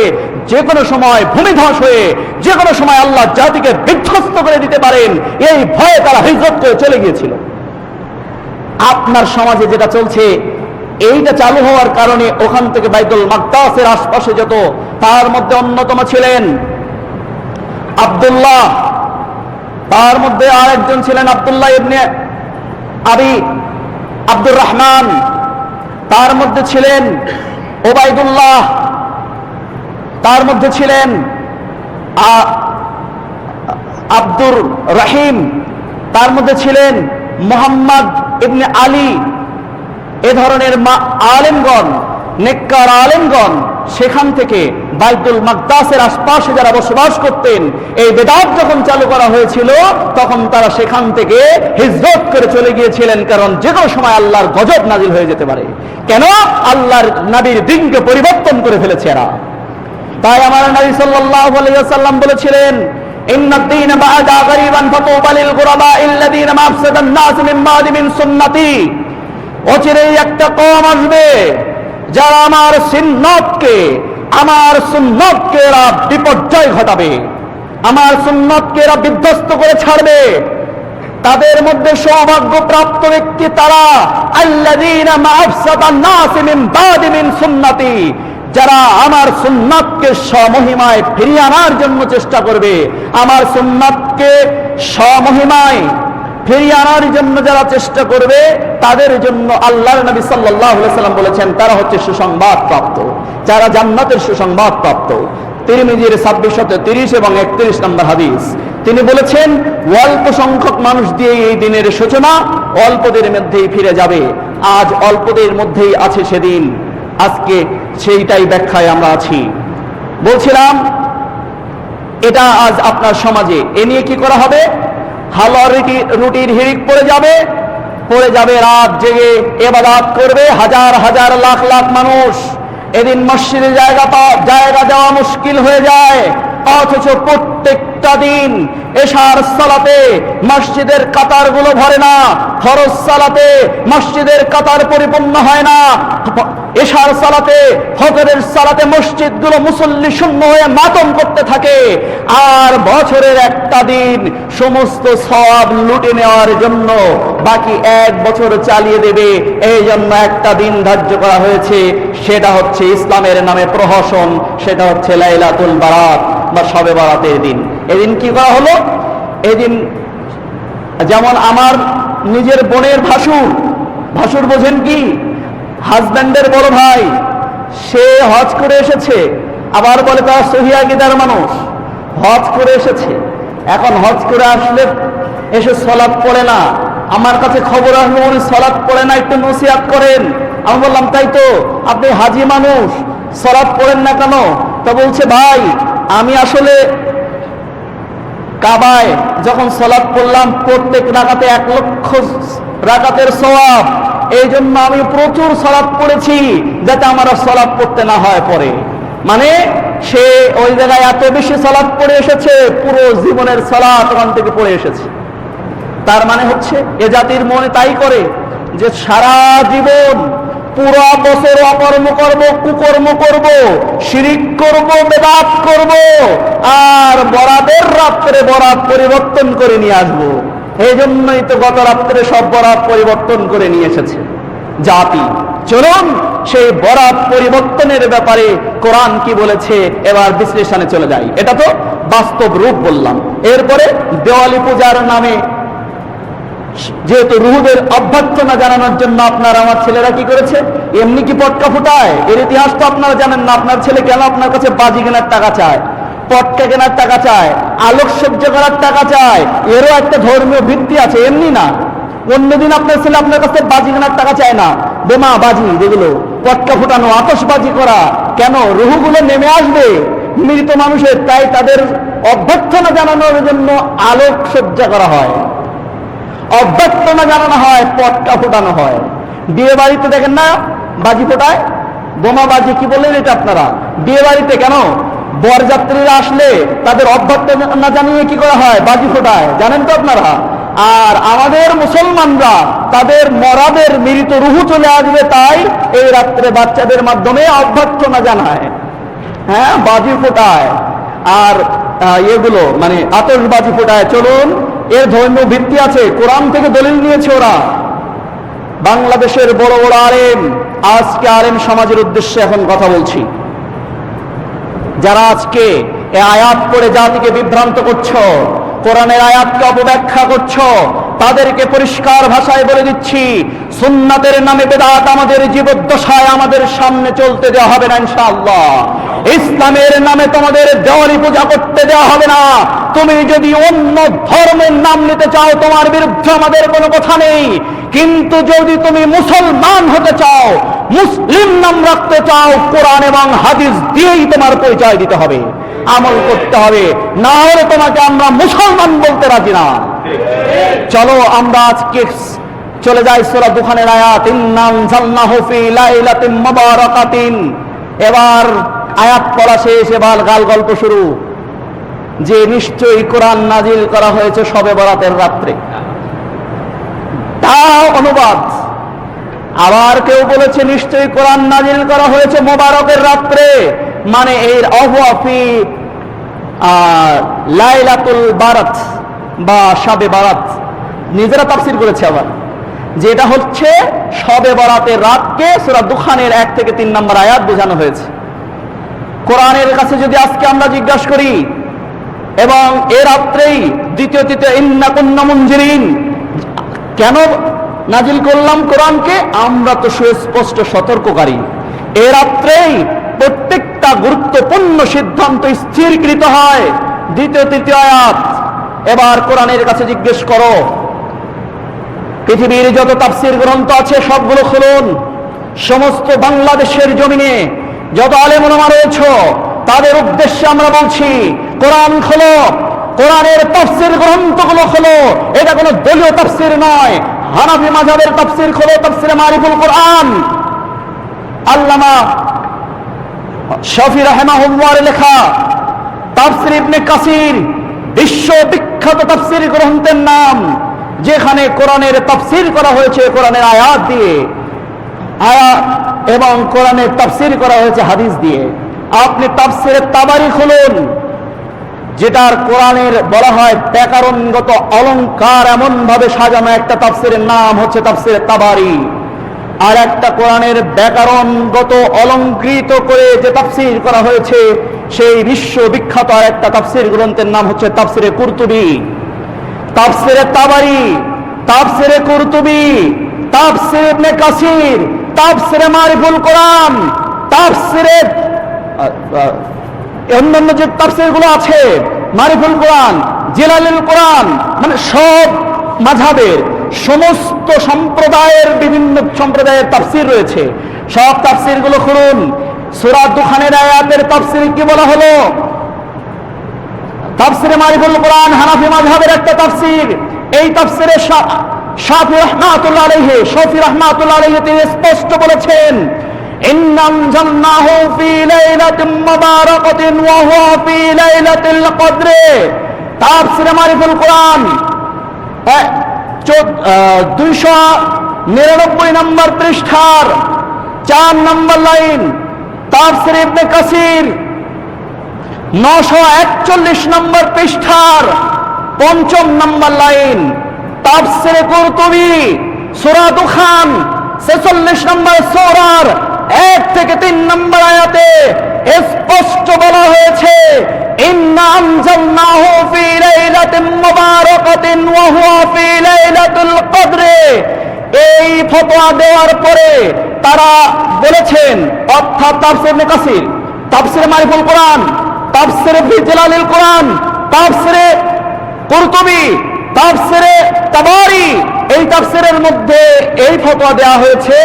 যে কোনো সময় ভূমিধস হয়ে যে কোনো সময় আল্লাহ জাতিকে বিধ্বস্ত করে দিতে পারেন, এই ভয়ে তারা হিজরত করে চলে গিয়েছিল। আপনার সমাজে যেটা চলছে, এইটা চালু হওয়ার কারণে ওখান থেকে বাইতুল মাকদাসের আশপাশে যত, তার মধ্যে অন্যতম ছিলেন আব্দুল্লাহ, তার মধ্যে আরেকজন ছিলেন আব্দুল্লাহ ইবনে আবি আব্দুর রহমান, তার মধ্যে ছিলেন ওবাইদুল্লাহ, তার মধ্যে ছিলেন আব্দুর রহিম, তার মধ্যে ছিলেন মুহাম্মদ ইবনে আলী। এ ধরনের আলেমগণ, নেককার আলেমগণ সেখান থেকে বাইতুল মাকদাসের আশপাশে যারা বসবাস করতেন, এই বিদআত যখন চালু করা হয়েছিল তখন তারা সেখান থেকে হিজরত করে চলে গিয়েছিলেন। কারণ যে কোনো সময় আল্লাহর গজব নাজিল হয়ে যেতে পারে। কেন? আল্লাহর নবীর দ্বীনকে পরিবর্তন করে ফেলেছে এরা। তাই আমার নবী সাল্লাল্লাহু আলাইহি ওয়াসাল্লাম বলেছিলেন, ইন্নাদ দীন বা'দা গরিবান ফাতুবা লিল গুরাবা আল্লাযীনা মা আফসাদান নাস মিন বা'দি মিন সুন্নতি। অচিরেই একটা কওম আসবে যারা আমার সুন্নতকে এরা বিপর্যয় ঘটাবে, আমার সুন্নতকে এরা বিধ্বস্ত করে ছাড়বে। তাদের মধ্যে সৌভাগ্যপ্রাপ্ত ব্যক্তি তারা, আল্লাযীনা মা আফসাদান নাস মিন বা'দি মিন সুন্নতি, যারা আমার সুন্নাতকে সমহিমায় ফিরিয়ে আনার জন্য চেষ্টা করবে। আমার সুন্নাতকে সমহিমায় ফিরিয়ে আনার জন্য যারা চেষ্টা করবে, তাদের জন্য আল্লাহর নবী সাল্লাল্লাহু আলাইহি ওয়াসাল্লাম বলেছেন তারা হচ্ছে সুসংবাদ প্রাপ্ত, যারা জান্নাতের সুসংবাদ প্রাপ্ত। তিরমিজির 2630 এবং 31 নম্বর হাদিস। তিনি বলেছেন, অল্প সংখ্যক মানুষ দিয়ে এই দিনের সূচনা, অল্পদের মধ্যেই ফিরে যাবে। আজ অল্পদের মধ্যেই আছে সেদিন, আজকে সেইটাই ব্যাখ্যায় আমরা আছি। বলছিলাম এটা আজ আপনার সমাজে এ নিয়ে কি করা হবে? হালুয়া রুটির হিড়িক পড়ে যাবে, রাত জেগে ইবাদত করবে হাজার হাজার লাখ লাখ মানুষ। এদিন মসজিদে জায়গা দেওয়া মুশকিল হয়ে যায়, অথচ প্রত্যেকটা দিন এশার সালাতে মসজিদের কাতারগুলো ভরে না, ফরজ সালাতে মসজিদের কাতার পরিপূর্ণ হয় না, এশার সালাতে ফজরের সালাতে মসজিদগুলো মুসল্লি শূন্য হয়ে মাতম করতে থাকে। আর বছরের একটা দিন সমস্ত সওয়াব লুটে নেওয়ার জন্য বাকি এক বছর চালিয়ে দেবে, এই জন্য একটা দিন ধার্য করা হয়েছে, সেটা হচ্ছে ইসলামের নামে প্রহসন, সেটা হচ্ছে লাইলাতুল বারাত বা শবে বারাতের দিন। এদিন কি করা হলো? এদিন যেমন আমার নিজের বোনের ভাসুর বোঝেন কি, হাজব্যান্ডের বড় ভাই, সে হজ করে এসেছে, আবার বলে তার সহিহ আকীদার মানুষ, হজ করে এসেছে। এখন হজ করে আসলে এসে সালাত পড়ে না, আমার কাছে খবর আসলো উনি সালাত পড়ে না, একটু নসিহত করেন। আমি বললাম তাই তো, আপনি হাজি মানুষ, সালাত পড়েন না কেন? তা বলছে ভাই আমি আসলে কাবায় যখন সালাত পড়লাম প্রত্যেক রাকাতে 1 লক্ষ রাকাতের সওয়াব, এই জন্য আমি প্রচুর সালাত পড়েছি যাতে আমার সালাত পড়তে না হয় পরে। মানে সে ওই জায়গায় এত বেশি সালাত পড়ে এসেছে, পুরো জীবনের সালাত ওখান থেকে পড়ে এসেছে। তার মানে হচ্ছে এ জাতির মনে তাই করে যে সারা জীবন পুরো বছর অকর্ম করব, কুকর্ম করব, শিরিক করব, বেদাত করব, আর বরাতের রাত্রে বরাত পরিবর্তন করে নিয়ে আসবো। এই জন্যই তো গত রাত্রে সব বরাত পরিবর্তন করে নিয়ে এসেছে জাতি। চলুন সেই বরাত পরিবর্তনের ব্যাপারে কোরআন কি বলেছে এবার বিশ্লেষণে চলে যাই। এটা তো বাস্তব রূপ বললাম। এরপরে দেওয়ালি পূজার নামে যেহেতু রুহুদের অভ্যর্থনা জানানোর জন্য আপনার আমার ছেলেরা কি করেছে, এমনি কি পটকা ফুটায়? এর ইতিহাস তো আপনারা জানেন না। আপনার ছেলে কেন আপনার কাছে বাজি কেনার টাকা চায়, পটকা কেনার টাকা চায়, আলোকসজ্জা করার টাকা চায়? এরও একটা ধর্মীয় ভিত্তি আছে, এমনি না। অন্যদিন আপনার ছেলে আপনার কাছে বাজি কেনার টাকা চায় না, বোমা বাজি যেগুলো পটকা ফুটানো, আতশবাজি করা, কেন? রুহুগুলো নেমে আসবে মৃত মানুষের, তাই তাদের অভ্যর্থনা জানানোর জন্য আলোকসজ্জা করা হয়, অভ্যর্থনা জানানো হয়, পটকা ফোটানো হয়। বিয়ে বাড়িতে দেখেন না বাজি ফোটায়, বোমা বাজি কি বললেন এটা আপনারা? বিয়ে বাড়িতে কেন বরযাত্রীরা আসলে তাদের অভ্যর্থনা জানিয়ে কি করা হয়? বাজি ফোটায়, জানেন তো আপনারা। আর আমাদের মুসলমানরা তাদের মরাদের মৃত রুহু চলে আসবে তাই এই রাত্রে বাচ্চাদের মাধ্যমে অভ্যর্থনা জানায়, হ্যাঁ বাজি ফোটায়, আর এগুলো মানে আতশবাজি ফোটায়। চলুন, এর ধর্মীয় ভিত্তি আছে, কোরআন থেকে দলিল নিয়েছে ওরা। বাংলাদেশের বড় বড় আলেম, আজকে আলেম সমাজের উদ্দেশ্যে এখন কথা বলছি, যারা আজকে এই আয়াত পড়ে জাতিকে বিভ্রান্ত করছো, কোরআনের আয়াতকে অপব্যাখ্যা করছো, তাদেরকে পরিষ্কার ভাষায় বলে দিচ্ছি, সুন্নাতের নামে বেদাত আমাদের জীবদ্দশায় আমাদের সামনে চলতে দেওয়া হবে না ইনশাআল্লাহ। ইসলামের নামে তোমাদের দেওয়ালি পূজা করতে দেওয়া হবে না। তুমি যদি অন্য ধর্মের নাম নিতে চাও তোমার বিরুদ্ধে আমাদের কোনো কথা নেই, কিন্তু যদি তুমি মুসলমান হতে চাও, মুসলিম নাম রাখতে চাও, কোরআন এবং হাদিস দিয়েই তোমার পরিচয় দিতে হবে, আমল করতে হবে, না হলে তোমাকে আমরা মুসলমান বলতে রাজি না। চলো আমরা আজকে চলে যাই সূরা দুখানের আয়াত, ইন্না আনজালনাহু ফি লাইলাতিন মুবারাকাতিন। এবার আয়াত পড়া শেষ, এবার গাল গল্প শুরু, যে নিশ্চয়ই কোরআন নাজিল করা হয়েছে শবে বরাতের রাত্রে। তাও অনুবাদ। আবার কেউ বলেছে নিশ্চয়ই কোরআন নাজিল করা হয়েছে মোবারকের রাত্রে, মানে এর অফি লাইলাতুল বারাত বা শবে বারাত, নিজেরা তাফসীর করেছে আবার, যেটা হচ্ছে শবে বরাতের রাতকে সূরা দুখানের 1 থেকে 3 নম্বর আয়াত বোঝানো হয়েছে। কোরআনের কাছে যদি আজকে আমরা জিজ্ঞাসা করি, এবং এ রাত্রেই দ্বিতীয় তৃতীয় ইন্না কুন্না মুনজিরিন, কেন নাজিল করলাম কোরআনকে? আমরা তো সুস্পষ্ট সতর্ককারী। এ রাত্রেই প্রত্যেকটা গুরুত্বপূর্ণ সিদ্ধান্ত স্থিরকৃত হয়। দ্বিতীয় তৃতীয় আয়াত। এবার কোরআনের কাছে জিজ্ঞেস করো, পৃথিবীর যত তাফসীর গ্রন্থ আছে সবগুলো খুলুন, সমস্ত বাংলাদেশের জমিনে যত আলেম ওলামা রয়েছে তাদের উদ্দেশ্যে আমরা বলছি, কোরআন খোলো, কোরআনের তাফসীর গ্রন্থগুলো খোলো। এটা কোনো দলীয় তাফসীর নয়, হানাফি মাযহাবের তাফসীর খোলো, তাফসীরে মারিফুল কোরআন, আল্লামা শফি রাহিমাহুল্লাহর লেখা তাফসীর ইবনে কাসির, বিশ্ববিখ্যাত তাফসীর গ্রন্থের নাম, যেখানে কোরআনের তাফসীর করা হয়েছে কোরআনের আয়াত দিয়ে, আয়াত এবং কোরআনের তাফসীর করা হয়েছে হাদিস দিয়ে। আপনি তাফসীরে তাবারি খুলুন, যেটার কোরআনের বলা হয় ব্যাকরণগত অলংকার এমন ভাবে সাজানো একটা তাফসীরের নাম হচ্ছে তাফসীরে তাবারি। আর একটা কোরআনের ব্যাকরণগত অলঙ্কৃত করে যে তাফসীর করা হয়েছে সেই বিশ্ববিখ্যাত আর একটা তাফসীর গ্রন্থের নাম হচ্ছে তাফসীরে কুরতুবী। তাফসীরে তাবারি, তাফসীরে কুরতুবী, তাফসীর ইবনে কাসির, তাফসীরে মারিফুল কোরআন, তাফসীরে অন্যান্য যে তাফসীরগুলো আছে, মারিফুল কোরআন, জিলালুল কোরআন, মানে সব মাযহাবের সমস্ত সম্প্রদায়ের বিভিন্ন সম্প্রদায়ের তাফসীর রয়েছে। সব তাফসীরগুলো খুলুন। সূরা দুখানের আয়াতের তাফসীর কি বলা হলো? তাফসীরে মারিফুল কোরআন হানাফি মাযহাবের একটা তাফসীর। এই তাফসীরে শাফি রাহমাতুল্লাহ আলাইহি তিনি স্পষ্ট বলেছেন, ইন্না আনজালনাহু ফি লাইলাতিন মুবারাকাতিন ওয়া হুয়া ফি লাইলাতিল কদর। তাফসীরে মারিফুল কোরআন 299 নম্বর পৃষ্ঠার 4 নম্বর লাইন, তাফসীর ইবনে কাসির 941 নম্বর পৃষ্ঠার 5 নম্বর লাইন, তাফসীরে কুরতুবী সূরা দুখান 46 নম্বর সূরার 1 থেকে 3 নম্বর আয়াতে স্পষ্ট বলা হয়েছে, ইন্না আনজালনাহু ফি লাইলাতিন মুবারাকাতিন ওয়া হুয়া ফি লাইলাতুল কদর। এই ফতোয়া দেওয়ার পরে তারা বলেছেন, অর্থাৎ তাফসীর ইবনে কাসির, তাফসীরে মারিফুল কোরআন, তাফসীরে ফি জিলালিল কোরআন, তাফসীরে কুরতুবী, তাফসীরে তাবারি, এই তাফসীরের মধ্যে এই ফতোয়া দেওয়া হয়েছে,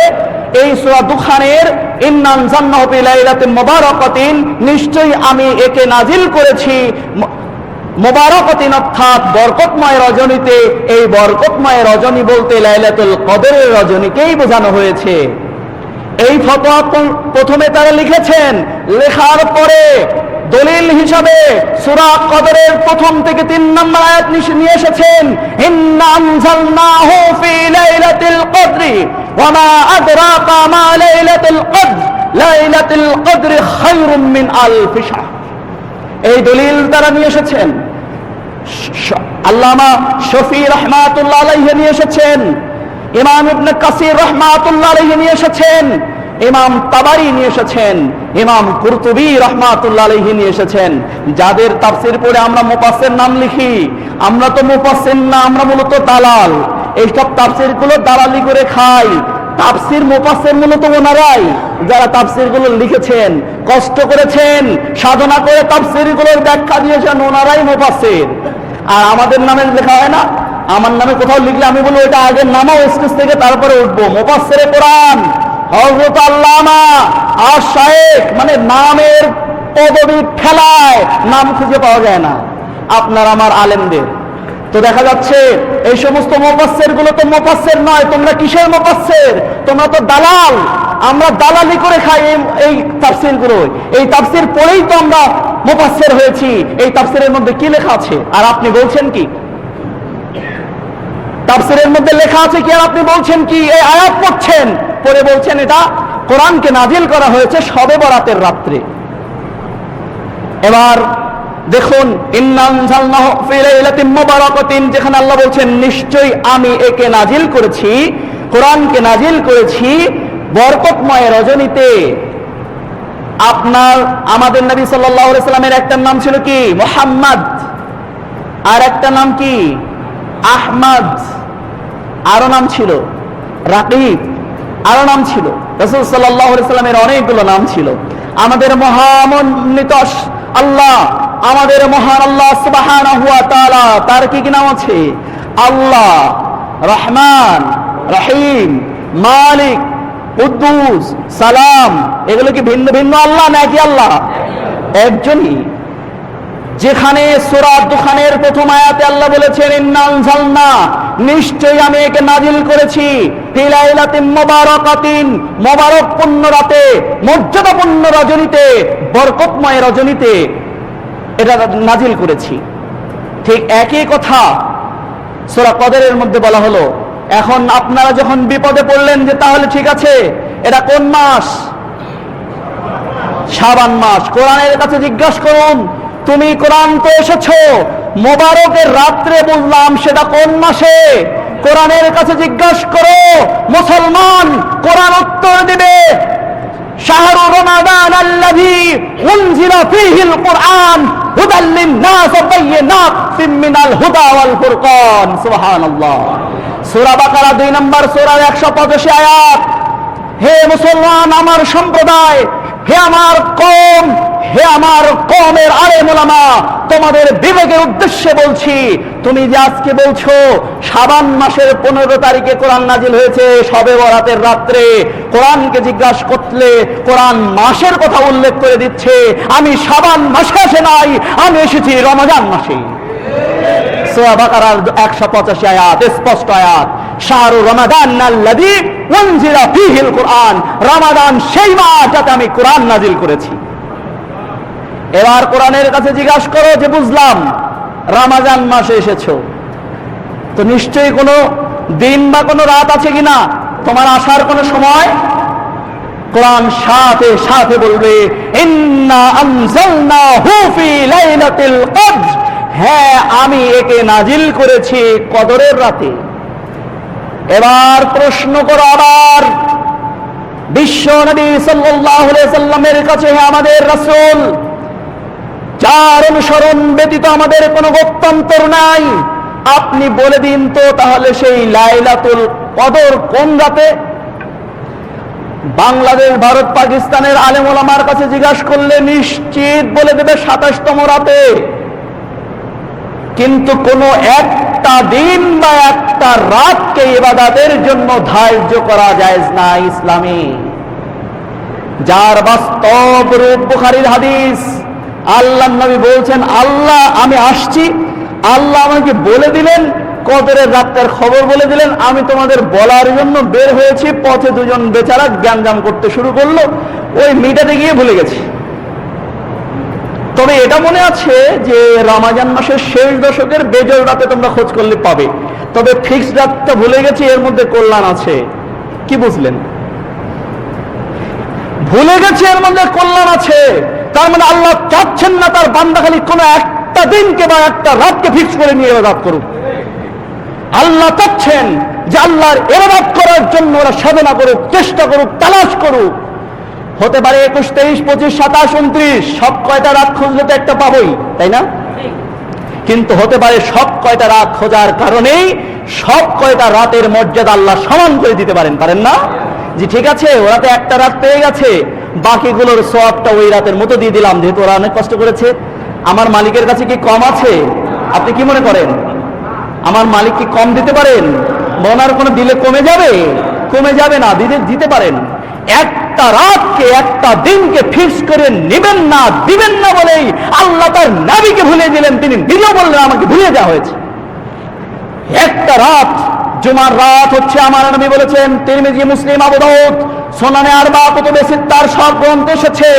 এই সূরা দুখানের ইন্না আনজালনাহু ফি লাইলাতিন মুবারাকাতিন, নিশ্চয়ই আমি একে নাজিল করেছি মুবারাকাতিন অর্থাৎ বরকতময় রজনীতে। এই বরকতময় রজনী বলতে লাইলাতুল কদরের রজনীকেই বোঝানো হয়েছে। এই ফতোয়া প্রথমে তারা লিখেছেন, লেখার পরে দলিল হিসাবে সূরা কদরের 1 থেকে 3 নম্বর আয়াত নিয়ে এসেছেন, ইন্না আনজালনাহু ফি লাইলাতিল কদরি ওয়া মা আদরাকা মা লাইলাতুল কদর লাইলাতুল কদরি খায়রুম মিন আলফি শাহর। এই দলিল তারা নিয়ে এসেছেন। আল্লামা শফি রাহমাতুল্লাহ আলাইহি নিয়ে এসেছেন, ইমাম ইবনে কাসির রাহমাতুল্লাহ আলাইহি নিয়ে এসেছেন, ইমাম তাবারি নিয়ে এসেছেন, ইমাম কুরতুবী রাহমাতুল্লাহ আলাইহি নিয়ে এসেছেন। যাদের তাফসীর পড়ে আমরা মুফাসসির নাম লিখি, আমরা তো মুফাসসির না, আমরা মূলত দালাল। এইসব তাফসীরগুলো দালালি করে খাই। তাফসীর মুফাসসির মূলত ওনারাই, যারা তাফসীরগুলো লিখেছেন, কষ্ট করেছেন, সাধনা করে তাফসীরগুলোর ব্যাখ্যা দিয়েছেন, ওনারাই মুফাসসির। আর আমাদের নামে লেখা হয় না, আমার নামে কোথাও লিখলে আমি বলবো এটা আগে নামাও স্টেজ থেকে, তারপরে উঠবো। মুফাসসিরে কোরআন হযরত আল্লামা আর শায়েখ, মানে নামের পদবী খেলায় নাম খুঁজে পাওয়া যায় না আপনার আমার আলেমদের। তো দেখা যাচ্ছে এই সমস্ত মুফাসসির গুলো তো মুফাসসির নয়। তোমরা কিসের মুফাসসির? তোমরা তো দালাল। আমরা দালালি করে খাই এই তাফসীর গুলো। এই তাফসীর পড়েই তো আমরা মুফাসসির হয়েছি। এই তাফসীরের মধ্যে কি লেখা আছে আর আপনি বলছেন কি? তাফসীরের মধ্যে লেখা আছে কি আর আপনি বলছেন কি? এই আয়াত পড়ছেন, পরে বলছেন এটা কোরআনকে নাজিল করা হয়েছে শবে বরাতের রাত্রে। এবার দেখুন, ইন্না আনজালনাহু ফি লাইলাতিন মুবারাকাতিন, যেখানে আল্লাহ বলছেন নিশ্চয়ই আমি একে নাজিল করেছি, কোরআনকে নাজিল করেছি বরকতময় রজনীতে। আপনার আমাদের নবী সাল্লাল্লাহু আলাইহি সাল্লামের একটা নাম ছিল কি? মুহাম্মদ। আর একটা নাম কি? আহমদ। আরো নাম ছিল রাকিব, আরো নাম ছিল। রাসূল সাল্লাল্লাহু আলাইহি সাল্লামের অনেকগুলো নাম ছিল। আমাদের মহামন্বিত আল্লাহ, আমাদের মহান আল্লাহ সুবহানাহু ওয়া তাআলা, তার কি কি নাম আছে? আল্লাহ, রহমান, রহিম, মালিক, কুদ্দুস, সালাম। এগুলো কি ভিন্ন ভিন্ন আল্লাহ নাকি আল্লাহ একজনই? যেখানে সূরা দুখানের প্রথম আয়াতে আল্লাহ বলেছেন ইন্না আনজালনা, নিশ্চয়ই আমি একে নাজিল করেছি, ফি লাইলাতিন মুবারাকাতিন, মুবারকপূর্ণ রাতে, মর্যাদাপূর্ণ রজনীতে, বরকতময় রজনীতে এটা নাজিল করেছি। ঠিক একই কথা সূরা কদরের মধ্যে বলা হলো। এখন আপনারা যখন বিপদে পড়লেন যে তাহলে ঠিক আছে এটা কোন মাস, শাবান মাস, কোরআনের কাছে জিজ্ঞাসা করুন, তুমি কোরআন তো এসেছো মোবারকের রাত্রে, বললাম সেটা কোন মাসে? কোরআনের কাছে জিজ্ঞাসা করো, মুসলমান কোরআন উত্তর দিবে শাহরু রমাদান আল্লাযী উনজিলা ফীহিল কুরআন হুদাল লিন-নাস ওয়া বায়্যিনাতিন মিনাল হুদা ওয়াল ফুরকান। সুবহানাল্লাহ। সূরা বাকারা 2 নম্বর সূরার 185 আয়াত। হে মুসলমান আমার সম্প্রদায়, হে আমার কওম, হে আমার কওমের আলেম ওলামা, তোমাদের বিবেকের উদ্দেশ্যে বলছি, তুমি যে আজকে বলছো শাবান মাসের 15 তারিখে কোরআন নাজিল হয়েছে শবে বরাতের রাত্রে, কোরআনকে জিজ্ঞাসা করলে কোরআন মাসের কথা উল্লেখ করে দিচ্ছে। আমি শাবান মাসে আসে নাই, আমি এসেছি রমজান মাসে। সূরা বাকারার 185 আয়াত, স্পষ্ট আয়াত, শাহরু রমাদান আল্লাযী উনজিলা ফীহিল কুরআন, রমাদান সেই মাস যাতে আমি কোরআন নাজিল করেছি। এবার কোরআনের কাছে জিজ্ঞাসা করো যে বুঝলাম রমজান মাসে এসেছো, তো নিশ্চয়ই কোনো দিন বা কোনো রাত আছে কিনা তোমার আসার কোনো সময়? কোরআন সাথে সাথে বলবে ইন্না আনজালনাহু ফি লাইলাতিল কদর, হ্যাঁ আমি একে নাজিল করেছি কদরের রাতে। এবার প্রশ্ন করো আবার বিশ্ব নবী সাল্লাল্লাহু আলাইহি সাল্লামের কাছে, হে আমাদের রাসূল, যার অনুসরণ ব্যতীত আমাদের কোনো গত্যন্তর নাই, আপনি বলে দিন তো তাহলে সেই লাইলাতুল কদর কোন রাতে? বাংলাদেশ, ভারত, পাকিস্তানের আলেম ওলামার কাছে জিজ্ঞাসা করলে নিশ্চিত বলে দেবে 27তম রাতে। কিন্তু কোনো একটা দিন বা একটা রাতকে ইবাদতের জন্য ধার্য করা জায়েজ না ইসলামে। যার বাস্তব রূপ বুখারীর হাদিস, আল্লাহ নবী বলছেন, আল্লাহ আমি আসছি, আল্লাহ আমাকে বলে দিলেন কদরের রাতের খবর বলে দিলেন, আমি তোমাদের বলার জন্য বের হয়েছি, পথে দুজন বেচারা গ্যাঞ্জাম করতে শুরু করলো, ওই মিটাতে গিয়ে ভুলে গেছি। তবে এটা মনে আছে যে রমজান মাসের শেষ দশকের বেজর রাতে তোমরা খোঁজ করলে পাবে, তবে ফিক্সড রাতটা ভুলে গেছি, এর মধ্যে কল্যাণ আছে। কি বুঝলেন? ভুলে গেছে এর মধ্যে কল্যাণ আছে, তার মানে আল্লাহ চাচ্ছেন না তার বান্দা খালি কোনো একটা দিনকে বা একটা রাতকে ফিক্স করে নিয়ে ইবাদত করুক। আল্লাহ চাচ্ছেন যে আল্লাহর ইবাদত করার জন্য ওরা সাধনা করুক, চেষ্টা করুক, তালাশ করুক। হতে পারে 21, 23, 25, 27, 29, সব কয়টা রাত খুঁজলে তো একটা পাবোই, তাই না? কিন্তু হতে পারে সব কয়টা রাত খোঁজার কারণেই সব কয়টা রাতের মর্যাদা আল্লাহ সমান করে দিতে পারেন না? যে ঠিক আছে ওরা তো একটা রাত পেয়ে গেছে, বাকিগুলোর সওয়াবটা ওই রাতের মতো দিয়ে দিলাম, যেহেতু ওরা অনেক কষ্ট করেছে। আমার মালিকের কাছে কি কম আছে? আপনি কি মনে করেন? আমার মালিক কি কম দিতে পারেন? ওনার কোনো দিলে কমে যাবে? কমে যাবে না, দিতে পারেন। একটা রাতকে, একটা দিনকে ফিক্স করে নেবেন না, দিবেন না বলেই আল্লাহ তার নবীকে ভুলে দিলেন, তিনি নিজেও বললেন আমাকে ভুলে যাওয়া হয়েছে। একটা রাত, জুমার রাত হচ্ছে আমার নবী বলেছেন, তিরমিজি, মুসলিম, আবু দাউদ, সুনানে আরবা, কুতুবে সিত্তার সব গ্রন্থে এসেছে,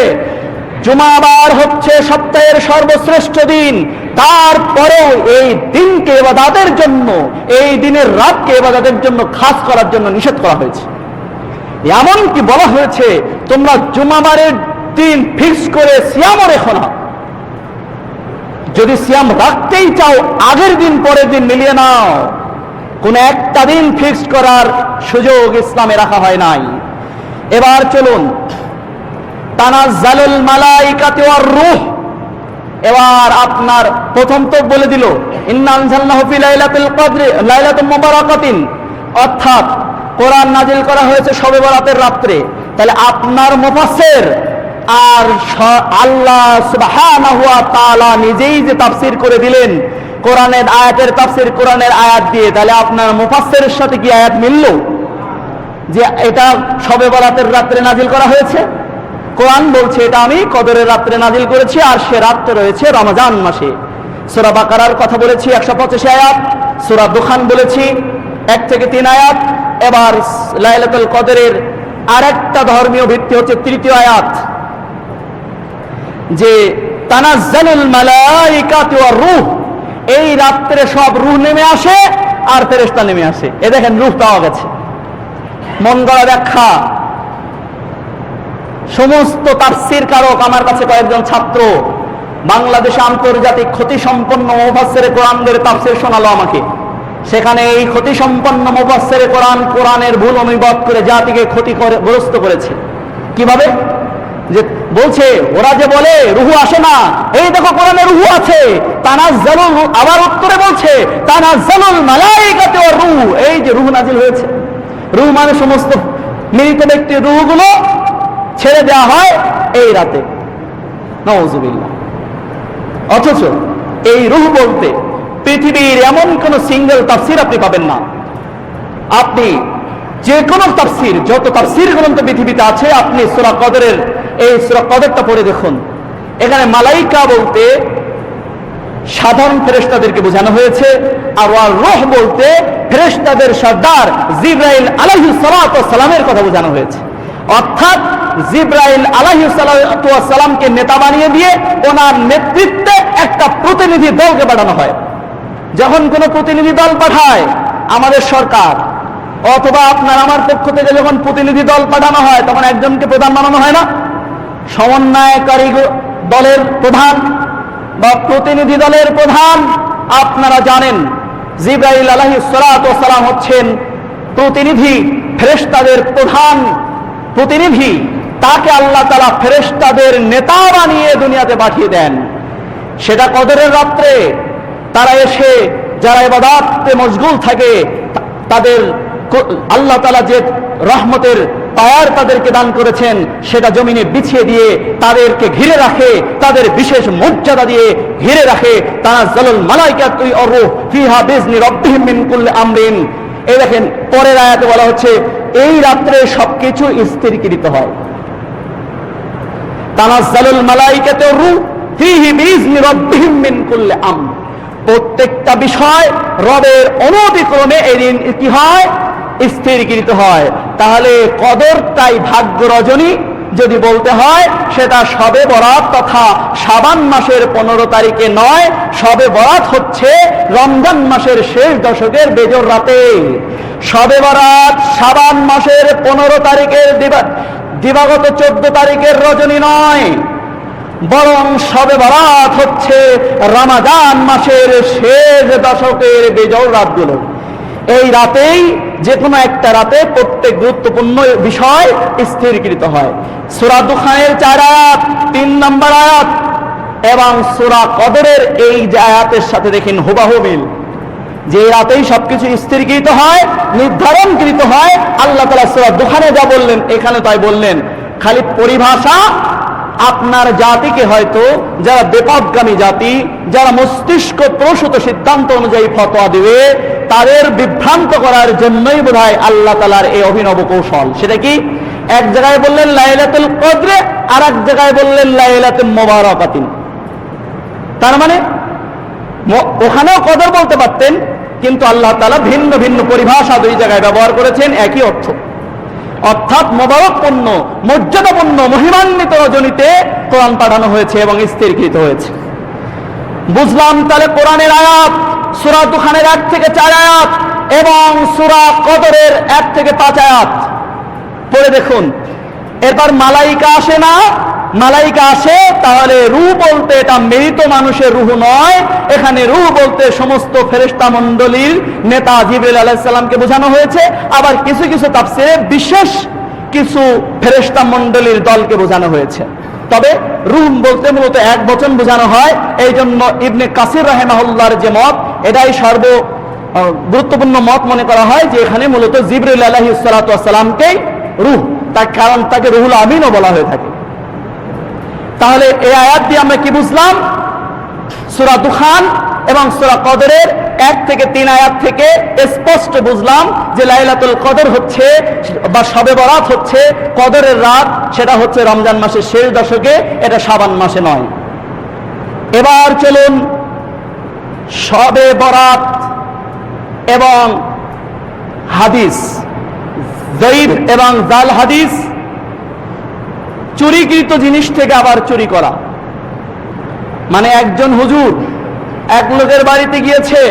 জুমাবার হচ্ছে সপ্তাহের সর্বশ্রেষ্ঠ দিন। তারপরেও এই দিনকে ইবাদতের জন্য, এই দিনের রাতকে ইবাদতের জন্য খাস করার জন্য নিষেধ করা হয়েছে। এমনকি বলা হয়েছে তোমরা জুমাবারের দিন ফিক্স করে সিয়ামও রেখো না, যদি সিয়াম রাখতেই চাও আগের দিন পরের দিন মিলিয়ে নাও। কোন একটা দিন ফিক্স করার সুযোগ ইসলামে রাখা হয় নাই। এবার চলুন, তানাজ্জালুল মালাইকাতু ওয়ার রূহ। এবার আপনার প্রথম তো বলে দিল ইন্না আনজালনাহু ফি লাইলাতুল কদর, লাইলাতুল মুবারাকাতিন, অর্থাৎ কোরআন নাজিল করা হয়েছে শবে বরাতের রাত্রে। তাহলে আপনার মুফাসসির আর আল্লাহ সুবহানাহু ওয়া তাআলা নিজেই যে তাফসীর করে দিলেন কোরআনের আয়াতের তাফসীর কোরআনের আয়াত দিয়ে, তাহলে আপনার মুফাসসিরের সাথে কি আয়াত মিলল যে এটা শবে বরাতের রাত্রে নাজিল করা হয়েছে? কোরআন বলছে এটা আমি কদরের রাত্রে নাজিল করেছি, আর সে রাত্রে রয়েছে রমজান মাসে। সূরা বাকারার কথা বলেছি 185 আয়াত, সূরা দুখান বলেছি 1 থেকে 3 আয়াত, এবার লাইলাতুল কদরের আরেকটা ধর্মীয় ভিত্তি হচ্ছে তৃতীয় আয়াত, যে তানাজ্জালুল মালাইকাতু ওয়ার রূহ, এই রাত্রে সব রূহ নেমে আসে আর ফেরেশতা নেমে আসে। এ দেখেন রূহ পাওয়া গেছে। মন গড়া ব্যাখ্যা, সমস্ত তাফসীর কারক, আমার কাছে কয়েকজন ছাত্র বাংলাদেশে আন্তর্জাতিক খ্যাতিসম্পন্ন মুফাসসিরে কোরআনদের তাফসীর শোনালো আমাকে। সেখানে এই খ্যাতিসম্পন্ন মুফাসসিরে কোরআনের ভুল অনুবাদ করে জাতিকে ক্ষতিগ্রস্ত করেছে। কিভাবে? যে বলছে ওরা যে বলে রুহু আসে না, এই দেখো কোরআনে রুহু আছে। তানাজ্জালুল, আবার উত্তরে বলছে তানাজ্জালুল মালাইকাতু ওয়ার রূহ, এই যে রুহ নাজিল হয়েছে। রুহ মানে সমস্ত মৃত ব্যক্তির রুহগুলো ছেড়ে দেওয়া হয় এই রাতে। নাউযুবিল্লাহ। অথচ এই রূহ বলতে পৃথিবীর এমন কোন সিঙ্গেল তাফসীর আপনি পাবেন না। আপনি যে কোনো তাফসীর, যত তাফসীর গ্রন্থ পৃথিবীতে আছে, আপনি সূরা কদরের এই সূরা কদরটা পড়ে দেখুন। এখানে মালাইকা বলতে সাধারণ ফেরেশতাদেরকে বোঝানো হয়েছে, আর রূহ বলতে ফেরেশতাদের সর্দার জিবরাইল আলাইহিস সালাতু ওয়াস সালামের কথা বোঝানো হয়েছে। অর্থাৎ জিবরাইল আলাইহিস সালাতু ওয়াস সালামকে নেতা বানিয়ে দিয়ে ওনার নেতৃত্বে একটা প্রতিনিধি দলকে পাঠানো হয়। যখন কোনো প্রতিনিধি দল পাঠায় আমাদের সরকার অথবা আপনার আমার পক্ষ থেকে, যখন প্রতিনিধি দল পাঠানো হয় তখন একজনকে প্রধান বানানো হয় না? সমন্বয়কারী দলের প্রধান বা প্রতিনিধি দলের প্রধান আপনারা জানেন জিবরাইল আলাইহিস সালাতু ওয়াস সালাম হচ্ছেন প্রতিনিধি, ফেরেশতাদের প্রধান প্রতিনিধি। তাকে আল্লাহ তাআলা ফেরেশতাদের নেতা বানিয়ে দুনিয়াতে পাঠিয়ে দেন। সেটা কদরের রাত্রে তারা এসে যারা ইবাদতে মশগুল থাকে, তাদের আল্লাহ তাআলা যে রহমতের পাওয়ার তাদেরকে দান করেছেন সেটা জমিনে বিছিয়ে দিয়ে তাদেরকে ঘিরে রাখে, তাদের বিশেষ মর্যাদা দিয়ে ঘিরে রাখে। তানাজ্জালুল মালাইকাতু ওয়ার রূহ ফিহা বিইজনি রাব্বিহিম মিন কুল্লি আমরিন। এই দেখেন পরের আয়াতে বলা হচ্ছে এই রাত্রে সবকিছু স্থিরীকৃত হয়। তানাজ্জালুল মালাইকাতু ওয়ার রূহ ফিহি বিইজনি রাব্বিহিম মিন কুল্লি আমর, প্রত্যেকটা বিষয় রবের অনুমতিক্রমে এই দিন কি হয়? স্থিরীকৃত হয়। তাহলে কদরটাই ভাগ্য রজনী যদি বলতে হয়, সেটা শবে বরাত তথা শাবান মাসের 15 তারিখে নয়, শবে বরাত হচ্ছে রমজান মাসের শেষ দশকের বেজর রাতে। শবে বরাত শাবান মাসের 15 তারিখের দিবাগত 14 তারিখের রজনী নয়, বরং শবে বরাত হচ্ছে রমাদান মাসের শেষ দশকের বেজর রাতগুলো। এই রাতেই, যে কোনো একটা রাতে প্রত্যেক গুরুত্বপূর্ণ বিষয় স্থিরীকৃত হয়। সূরা দুখানের 4 আয়াত, 3 নম্বর আয়াত এবং সূরা কদরের এই যে আয়াতের সাথে দেখেন হুবাহু মিল, যে রাতেই সবকিছু স্থিরীকৃত হয়, নির্ধারণকৃত হয়। আল্লাহ তাআলা সূরা দুখানে যা বললেন এখানে তাই বললেন। খালি পরিভাষা আপনার জাতিকে, হয়তো যারা বিপদগামী জাতি, যারা মস্তিষ্ক প্রসূত সিদ্ধান্ত অনুযায়ী ফতোয়া দেবে, তাদের বিভ্রান্ত করার জন্যই বোধহয় আল্লাহ তাআলার এই অভিনব কৌশল। সেটা কি? এক জায়গায় বললেন লাইলাতুল কদরে, আর এক জায়গায় বললেন লাইলাতুল মুবারাকাতিন। তার মানে ওখানেও কদর বলতে পারতেন, কিন্তু আল্লাহ তাআলা ভিন্ন ভিন্ন পরিভাষা দুই জায়গায় ব্যবহার করেছেন একই অর্থ। অর্থাৎ মোবারকপূর্ণ, মর্যাদাপূর্ণ, মহিমান্বিত রজনীতে কোরআন পাঠানো হয়েছে এবং স্থিরীকৃত হয়েছে। বুঝলাম তাহলে কোরআনের আয়াত সূরা দুখানের 1 থেকে 4 আয়াত এবং সূরা কদরের 1 থেকে 5 আয়াত পড়ে দেখুন। এরপর মালাইকা আসে না? মালাইকা আসে, তাহলে রূহ বলতে এটা মৃত মানুষের রূহ নয়, এখানে রূহ বলতে সমস্ত ফেরেশতা মণ্ডলীর নেতা জিবরাইল আলাইহিস সালামকে বোঝানো হয়েছে। আবার কিছু কিছু তাফসীরে বিশেষ কিছু ফেরেশতা মণ্ডলীর দলকে বোঝানো হয়েছে। তবে রূহ বলতে মূলত এক বচন বোঝানো হয়। এই জন্য ইবনে কাসির রাহিমাহুল্লাহর যে মত, এটাই সর্ব গুরুত্বপূর্ণ মত মনে করা হয়, যে এখানে মূলত জিবরাইল আলাইহিস সালাতু ওয়াস সালামকেই রূহ, তার কারণ তাকে রুহুল আমিনও বলা হয়ে থাকে। তাহলে এই আয়াত দিয়ে আমরা কি বুঝলাম? সূরা দুখান এবং সূরা কদরের 1 থেকে 3 আয়াত থেকে স্পষ্ট বুঝলাম যে লাইলাতুল কদর হচ্ছে বা শবে বরাত হচ্ছে কদরের রাত, সেটা হচ্ছে রমজান মাসের শেষ দশকে, এটা শাবান মাসে নয়। এবার চলুন শবে বরাত এবং হাদিস যঈফ এবং জাল হাদিস চুরিকৃত জিনিস থেকে আবার চুরি করা। মানে একজন হুজুর এক লোকের বাড়িতে গিয়েছে,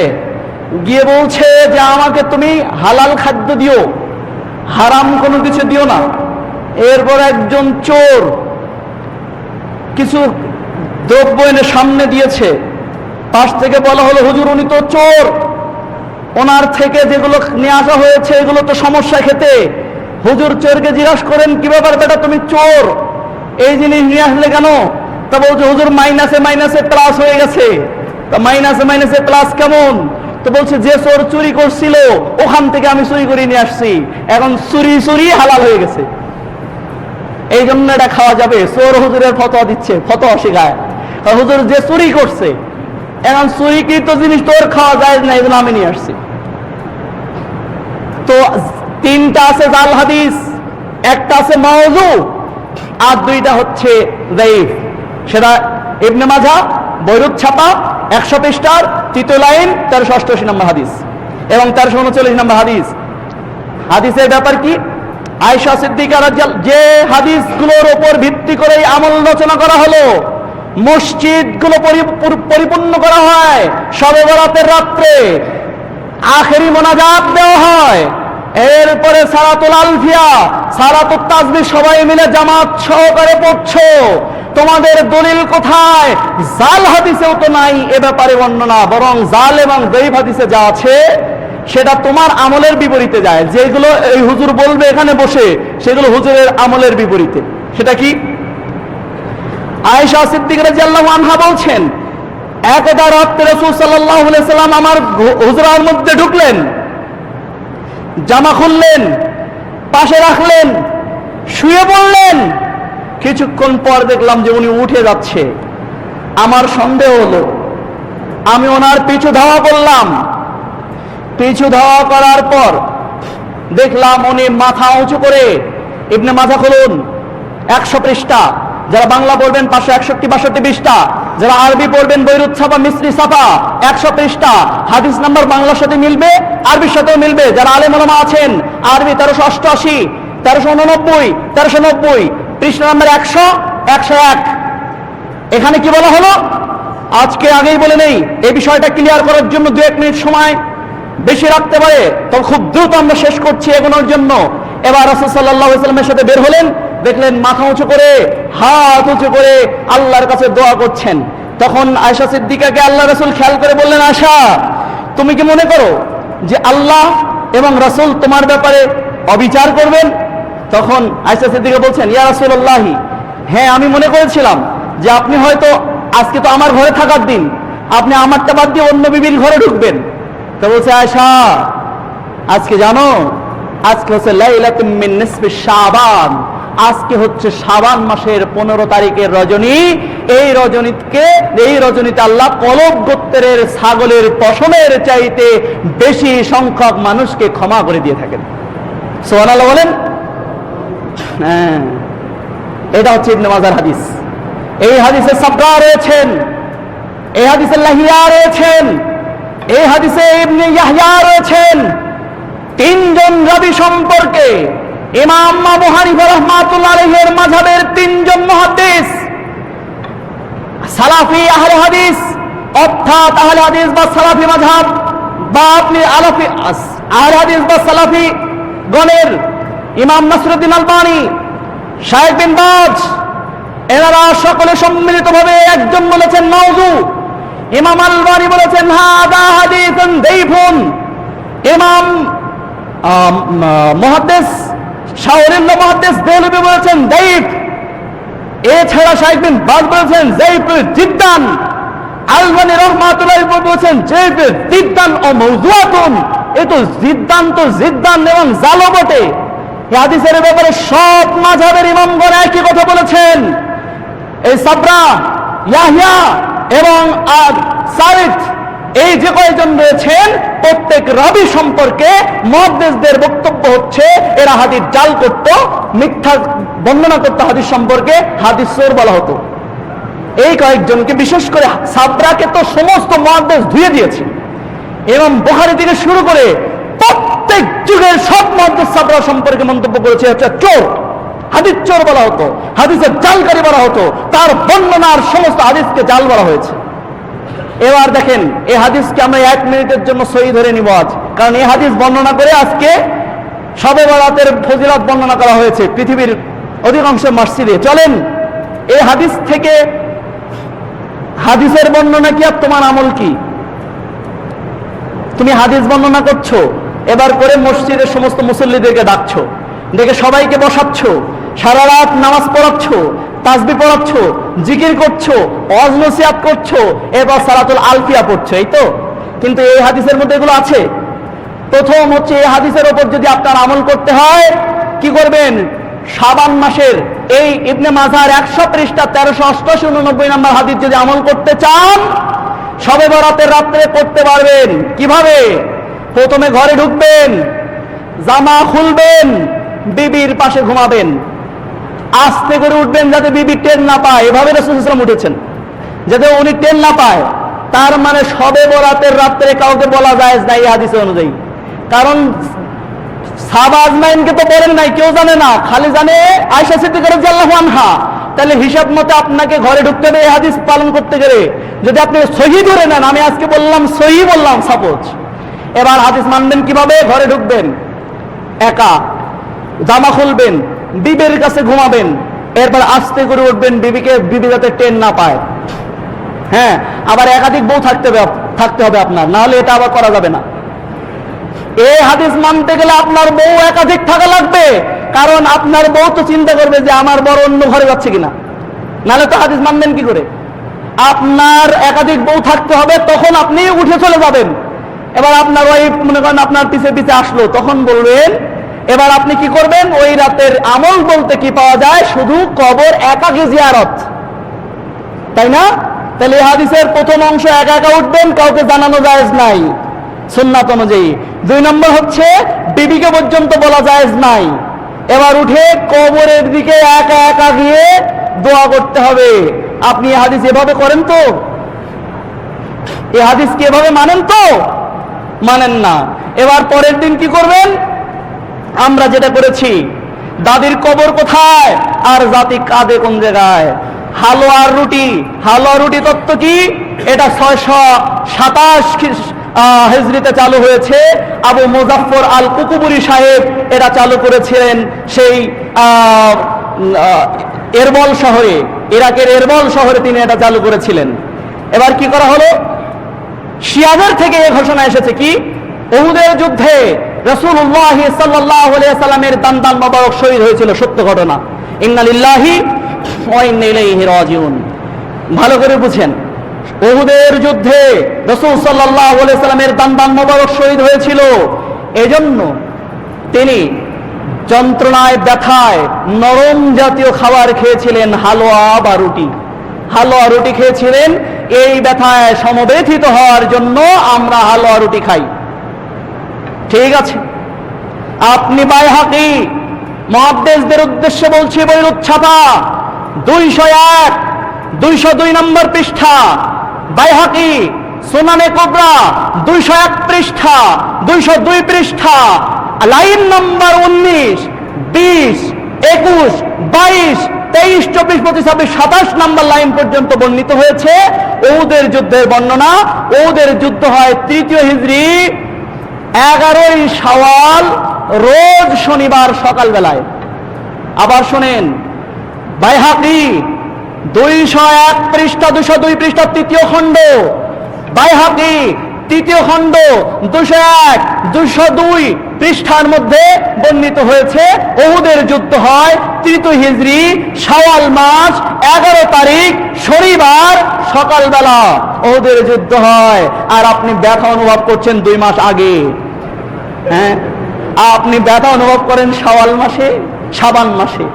গিয়ে বলছে যে আমাকে তুমি হালাল খাদ্য দিও, হারাম কোনো কিছু দিও না। এরপর একজন চোর কিছু দ্রব্য এনে সামনে দিয়েছে, পাশ থেকে বলা হলো হুজুর উনি তো চোর, ওনার থেকে যেগুলো নিয়ে আসা হয়েছে এগুলো তো সমস্যা খেতে। হুজুর চোরকে জিজ্ঞাসা করেন কি ব্যাপার বেটা, তুমি চোর, এই জিনিস নিয়ে আসলে কেন? তা বলছে হুজুর মাইনাসে মাইনাসে প্লাস হয়ে গেছে। তা মাইনাসে মাইনাসে প্লাস কেমন? তো বলছে যে চোর চুরি করছিল ওখান থেকে আমি চুরি করে নিয়ে আসছি, এখন চুরি চুরি হালাল হয়ে গেছে, এই জন্য এটা খাওয়া যাবে। চোর হুজুরের ফতোয়া দিচ্ছে, ফতোয়া শেখায়। হুজুর যে চুরি করছে, এখন চুরিকৃত জিনিস তোর খাওয়া যায় না, এই জন্য আমি নিয়ে আসছি। তো তিনটা আছে জাল হাদিস, একটা আছে মাওযু, আর দুইটা হচ্ছে যায়ীফ। সেটা ইবনে মাজাহ বৈরুত ছাপা 100 পৃষ্ঠার 3 লাইন 1388 নম্বর হাদিস এবং 1339 নম্বর হাদিস। হাদিসের ব্যাপার কি? আয়েশা সিদ্দিকা রাদিয়াল্লাহু, যে হাদিসগুলোর উপর ভিত্তি করে আমল রচনা করা হলো, মসজিদগুলো পরিপূর্ণ করা হয়, শবে বরাতের রাত্রে আখেরি মোনাজাত দেওয়া হয়, এরপরে সালাতুল আলফিয়া, সালাতুত তাসবিহ সবাই মিলে জামাত সহকারে পড়ছো, তোমাদের দলিল কোথায়? জাল হাদিসেও তো নাই এ ব্যাপারে বর্ণনা, বরং জাল এবং যায়ীফ হাদিসে যা আছে সেটা তোমার আমলের বিপরীতে যায়। যেগুলো এই হুজুর বলবে এখানে বসে, সেগুলো হুজুরের আমলের বিপরীতে। সেটা কি? আয়েশা সিদ্দিকা রাদিয়াল্লাহু আনহা বলছেন, একদা রাতে রাসূল সাল্লাল্লাহু আলাইহি সাল্লাম আমার হুজরার মধ্যে ঢুকলেন, জামা খুললেন, পাশে রাখলেন, শুয়ে পড়লেন। কিছুক্ষণ পর দেখলাম যে উনি উঠে যাচ্ছে। আমার সন্দেহ হলো, আমি ওনার পিছু ধাওয়া করলাম। পিছু ধাওয়া করার পর দেখলাম উনি মাথা উঁচু করে, ইবনে মাজাহ খুলুন 100 পৃষ্ঠা, যারা বাংলা পড়বেন 561, 62, 20টা, যারা আরবি পড়বেন বৈরুত ছাপা, মিসরি ছাপা 100 পৃষ্ঠা, হাদিস নাম্বার বাংলার সাথে মিলবে, আরবির সাথেও মিলবে। যারা আলেম ওলামা আছেন, আরবি 1388, 1389, 1390, পৃষ্ঠা নাম্বার 100, 101। এখানে কি বলা হলো আজকে আগেই বলে নেই, এই বিষয়টা ক্লিয়ার করার জন্য 2-1 মিনিট সময় বেশি রাখতে পারে, তো খুব দ্রুত আমরা শেষ করছি এগোনোর জন্য। এবার রাসূল সাল্লাল্লাহু আলাইহি ওয়াসাল্লামের সাথে বের হলেন, দেখলেন মাথা উঁচু করে, হাত উঁচু করে আল্লাহর কাছে দোয়া করছেন। তখন আয়েশা সিদ্দিকাকে আল্লাহ রাসূল খেয়াল করে বললেন, আয়েশা তুমি কি মনে করো যে আল্লাহ এবং রাসূল তোমার ব্যাপারে অবিচার করবেন? তখন আয়েশা সিদ্দিকা বলছেন, ইয়া রাসূলুল্লাহি, হ্যাঁ আমি মনে করেছিলাম যে আপনি হয়তো, আজকে তো আমার ঘরে থাকার দিন, আপনি আমারটা বাদ দিয়ে অন্য বিবির ঘরে ঢুকবেন। তো বলছে, আয়েশা আজকে জানো, আজকে হচ্ছে লাইলাতুম মিন নিসফি শাবান, আজকে হচ্ছে শাবান মাসের 15 তারিখের রজনী। এই রজনীতে আল্লাহ কলব গোত্রের ছাগলের পশমের চাইতে বেশি সংখ্যক মানুষকে ক্ষমা করে দিয়ে থাকেন। সুবহানাল্লাহ বলেন। হ্যাঁ, এটা হচ্ছে ইবনে মাজাহ হাদিস। এই হাদিসে সাবরা রয়েছেন, এই হাদিসে লাহিয়া রয়েছেন, এই হাদিসে ইবনে ইয়াহইয়া রয়েছেন। 3 জন রাবী সম্পর্কে ইমাম আবু হানিফা রাহমাতুল্লাহ আলাইহির মাযহাবের 3 জন মুহাদ্দিস, সালাফি আহলে হাদিস, অর্থাৎ আহলে হাদিস বা সালাফি মাযহাব বা আপনি আহলে হাদিস বা সালাফি গণের ইমাম নাসরুদ্দিন আলবানী, শাইখ বিন বাজ, এনারা সকলে সম্মিলিতভাবে একজন বলেছেন মাওযু, ইমাম আলবানী বলেছেন হাদা হাদিসুন যায়ীফুন, ইমাম মুহাদ্দিস শাওরিল্লাহ মুহাদ্দিস দেহলভী বলেছেন যায়ীফ, এছাড়া শাইখ বিন বাজ বলেছেন যায়ীফ জিদ্দান, আলবানী রাহমাতুল্লাহ বলেছেন যায়ীফ জিদ্দান ও মাওযুআতুন। এ তো জিদ্দান এবং জালও বটে। এই হাদিসের ব্যাপারে সব মাযহাবের ইমামগণ একই কথা বলেছেন। এই সাবরা, ইয়াহইয়া এবং সারিত, এই যে কয়েকজন রয়েছেন প্রত্যেক রাবী সম্পর্কে মুহাদ্দিসদের বক্তব্য হচ্ছে এরা হাদিস জাল করত, মিথ্যা বর্ণনা করত, হাদিস সম্পর্কে হাদিস চোর বলা হতো। এই কয়েকজনকে, বিশেষ করে সাবরাকে তো সমস্ত মুহাদ্দিস ধুয়ে দিয়েছে এবং বুখারী থেকে শুরু করে প্রত্যেক যুগের সব মুহাদ্দিসরা সম্পর্কে মন্তব্য করেছে হচ্ছে চোর, হাদিস চোর বলা হতো, হাদিসের জালকারী বলা হতো, তার বর্ণনার সমস্ত হাদিসকে জাল বলা হয়েছে। এবার দেখেন এই হাদিসকে আমরা 1 মিনিটের জন্য সহি ধরে নিব আজ, কারণ এই হাদিস বর্ণনা করে আজকে শবে বরাতের ফজিলত বর্ণনা করা হয়েছে পৃথিবীর অধিকাংশ মসজিদে। চলেন এই হাদিস থেকে, হাদিসের বর্ণনা কি আর তোমার আমল কি? তুমি হাদিস বর্ণনা করছো, এবার করে মসজিদের সমস্ত মুসল্লিদেরকে ডাকছো, ডেকে সবাইকে বসাচ্ছ, সারা রাত নামাজ পড়াচ্ছ, তাসবিহ পড়াচ্ছ, জিকির করছো, ওয়াজ নসিহত করছো, এবার সালাতুল আলফিয়া পড়ছো, এই তো। কিন্তু এই হাদিসের মধ্যে এগুলো আছে? প্রথম হচ্ছে এই হাদিসের উপর যদি আপনার আমল করতে হয়, কি করবেন? শাবান মাসের এই ইবনে মাজার 100 পৃষ্ঠা 1388-89 নম্বর হাদিস যদি আমল করতে চান, শবে বরাতের রাত্রে করতে পারবেন। কিভাবে? প্রথমে ঘরে ঢুকবেন, জামা খুলবেন, বিবির পাশে ঘুমাবেন, আস্তে করে উঠবেন যাতে বিবি টের না পায়। এভাবে রাসূল সাল্লাল্লাহু আলাইহি ওয়াসাল্লাম উঠেছেন, যাতে উনি টের না পায়। তার মানে শবে বরাতের রাত্রে কাউকে বলা যায় না এই হাদিস অনুযায়ী, কারণ সাহাবা আজমাইনকে তো বলেন নাই, কেউ জানে না, খালি জানে আয়েশা সিদ্দিকা রাদিয়াল্লাহু আনহা। তাহলে হিসাব মতে আপনাকে ঘরে ঢুকতে হবে এই হাদিস পালন করতে গেলে। যদি আপনি সহি ধরে নেন, আমি আজকে বললাম সহি বললাম সাপোজ, এবার হাদিস মানবেন কিভাবে? ঘরে ঢুকবেন, একা, জামা খুলবেন, বিবির কাছে ঘুমাবেন, এরপর আস্তে করে উঠবেন, বিবি যাতে টের না পায়। হ্যাঁ, আবার একাধিক বউ থাকতে হবে আপনার, না হলে এটা আবার করা যাবে না। এই হাদিস মানতে গেলে আপনার বউ একাধিক থাকা লাগবে, কারণ আপনার বউ তো চিন্তা করবে যে আমার বড় অন্য ঘরে যাচ্ছে কিনা, নাহলে তো হাদিস মানবেন কি করে? আপনার একাধিক বউ থাকতে হবে, তখন আপনি উঠে চলে যাবেন। এবার আপনার ওয়াইফ মনে করেন আপনার পিছে পিছে আসলো, তখন বলবেন। এবার আপনি কি করবেন? ওই রাতের আমল বলতে কি পাওয়া যায়? শুধু কবর একাকী জিয়ারত, তাই না? তাহলে এই হাদিসের প্রথম অংশ একা একা উঠবেন, কাউকে জানানো জায়েজ নাই সুন্নাত অনুযায়ী। 2 নম্বর হচ্ছে বিবিকে পর্যন্ত বলা জায়েজ নাই। এবার উঠে কবরের দিকে একা একা গিয়ে দোয়া করতে হবে। আপনি এই হাদিস এভাবে করেন তো? এই হাদিস কি এভাবে মানেন তো? মানেন না। এবার পরের দিন কি করবেন? আমরা যেটা করেছি, দাদির কবর কোথায় আর জাতি কাঁদে কোন জায়গায়, হালুয়ার রুটি। হালুয়া রুটি তত্ত্ব কি? এটা 627 হিজরিতে চালু হয়েছে। আবু মুজাফফর আল কুকুবুরি সাহেব এটা চালু করেছিলেন সেই এরবল শহরে, ইরাকের এরবল শহরে তিনি এটা চালু করেছিলেন। এবার কি করা হলো? শিয়াদের থেকে এই ঘোষণা এসেছে কি, উহুদের যুদ্ধে রাসূলুল্লাহ সাল্লাল্লাহু আলাইহি ওয়াসাল্লামের দান মোবারক শহীদ হয়েছিল, সত্য ঘটনা। ইন্না লিল্লাহি ওয়া ইন্না ইলাইহি রাজিউন। ভালো করে বুঝেন, উহুদের যুদ্ধে রাসূল সাল্লাল্লাহু আলাইহি ওয়াসাল্লামের দান মোবারক শহীদ হয়েছিল। এজন্য তিনি যন্ত্রণায় ব্যথায় নরম জাতীয় খাবার খেয়েছিলেন, হালুয়া বা রুটি। হালুয়া রুটি খেয়েছিলেন। এই ব্যথায় সমবেথিত হওয়ার জন্য আমরা হালুয়া রুটি খাই। ঠিক আছে, আপনি বাইহাকি মুহাদ্দিসদের উদ্দেশ্যে বলছি, বইরুত ছাপা 201 202 নম্বর পৃষ্ঠা, বাইহাকি সুনানে কুবরা 201 পৃষ্ঠা, 202 পৃষ্ঠা, লাইন নম্বর 19, 20, 21, 22, 23, 24, 25, 26, 27 নম্বর লাইন পর্যন্ত বর্ণিত হয়েছে উহুদের যুদ্ধের বর্ণনা। উহুদের যুদ্ধ হয় 3য় হিজরি 11ই শাওয়াল, রোজ শনিবার সকাল বেলায়। আবার শোনেন, বাইহাকি 201 পৃষ্ঠা, 202 পৃষ্ঠা, 3য় খণ্ড, বাইহাকি 3য় খণ্ড 201, 202 পৃষ্ঠার মধ্যে বর্ণিত হয়েছে উহুদের যুদ্ধ হয় 3য় হিজরি শাওয়াল মাস 11 তারিখ শনিবার সকালবেলা উহুদের যুদ্ধ হয়। আর আপনি ব্যথা অনুভব করছেন 2 মাস আগে। হ্যাঁ, আপনি ব্যথা অনুভব করেন শাওয়াল মাসে, শাবান মাসে।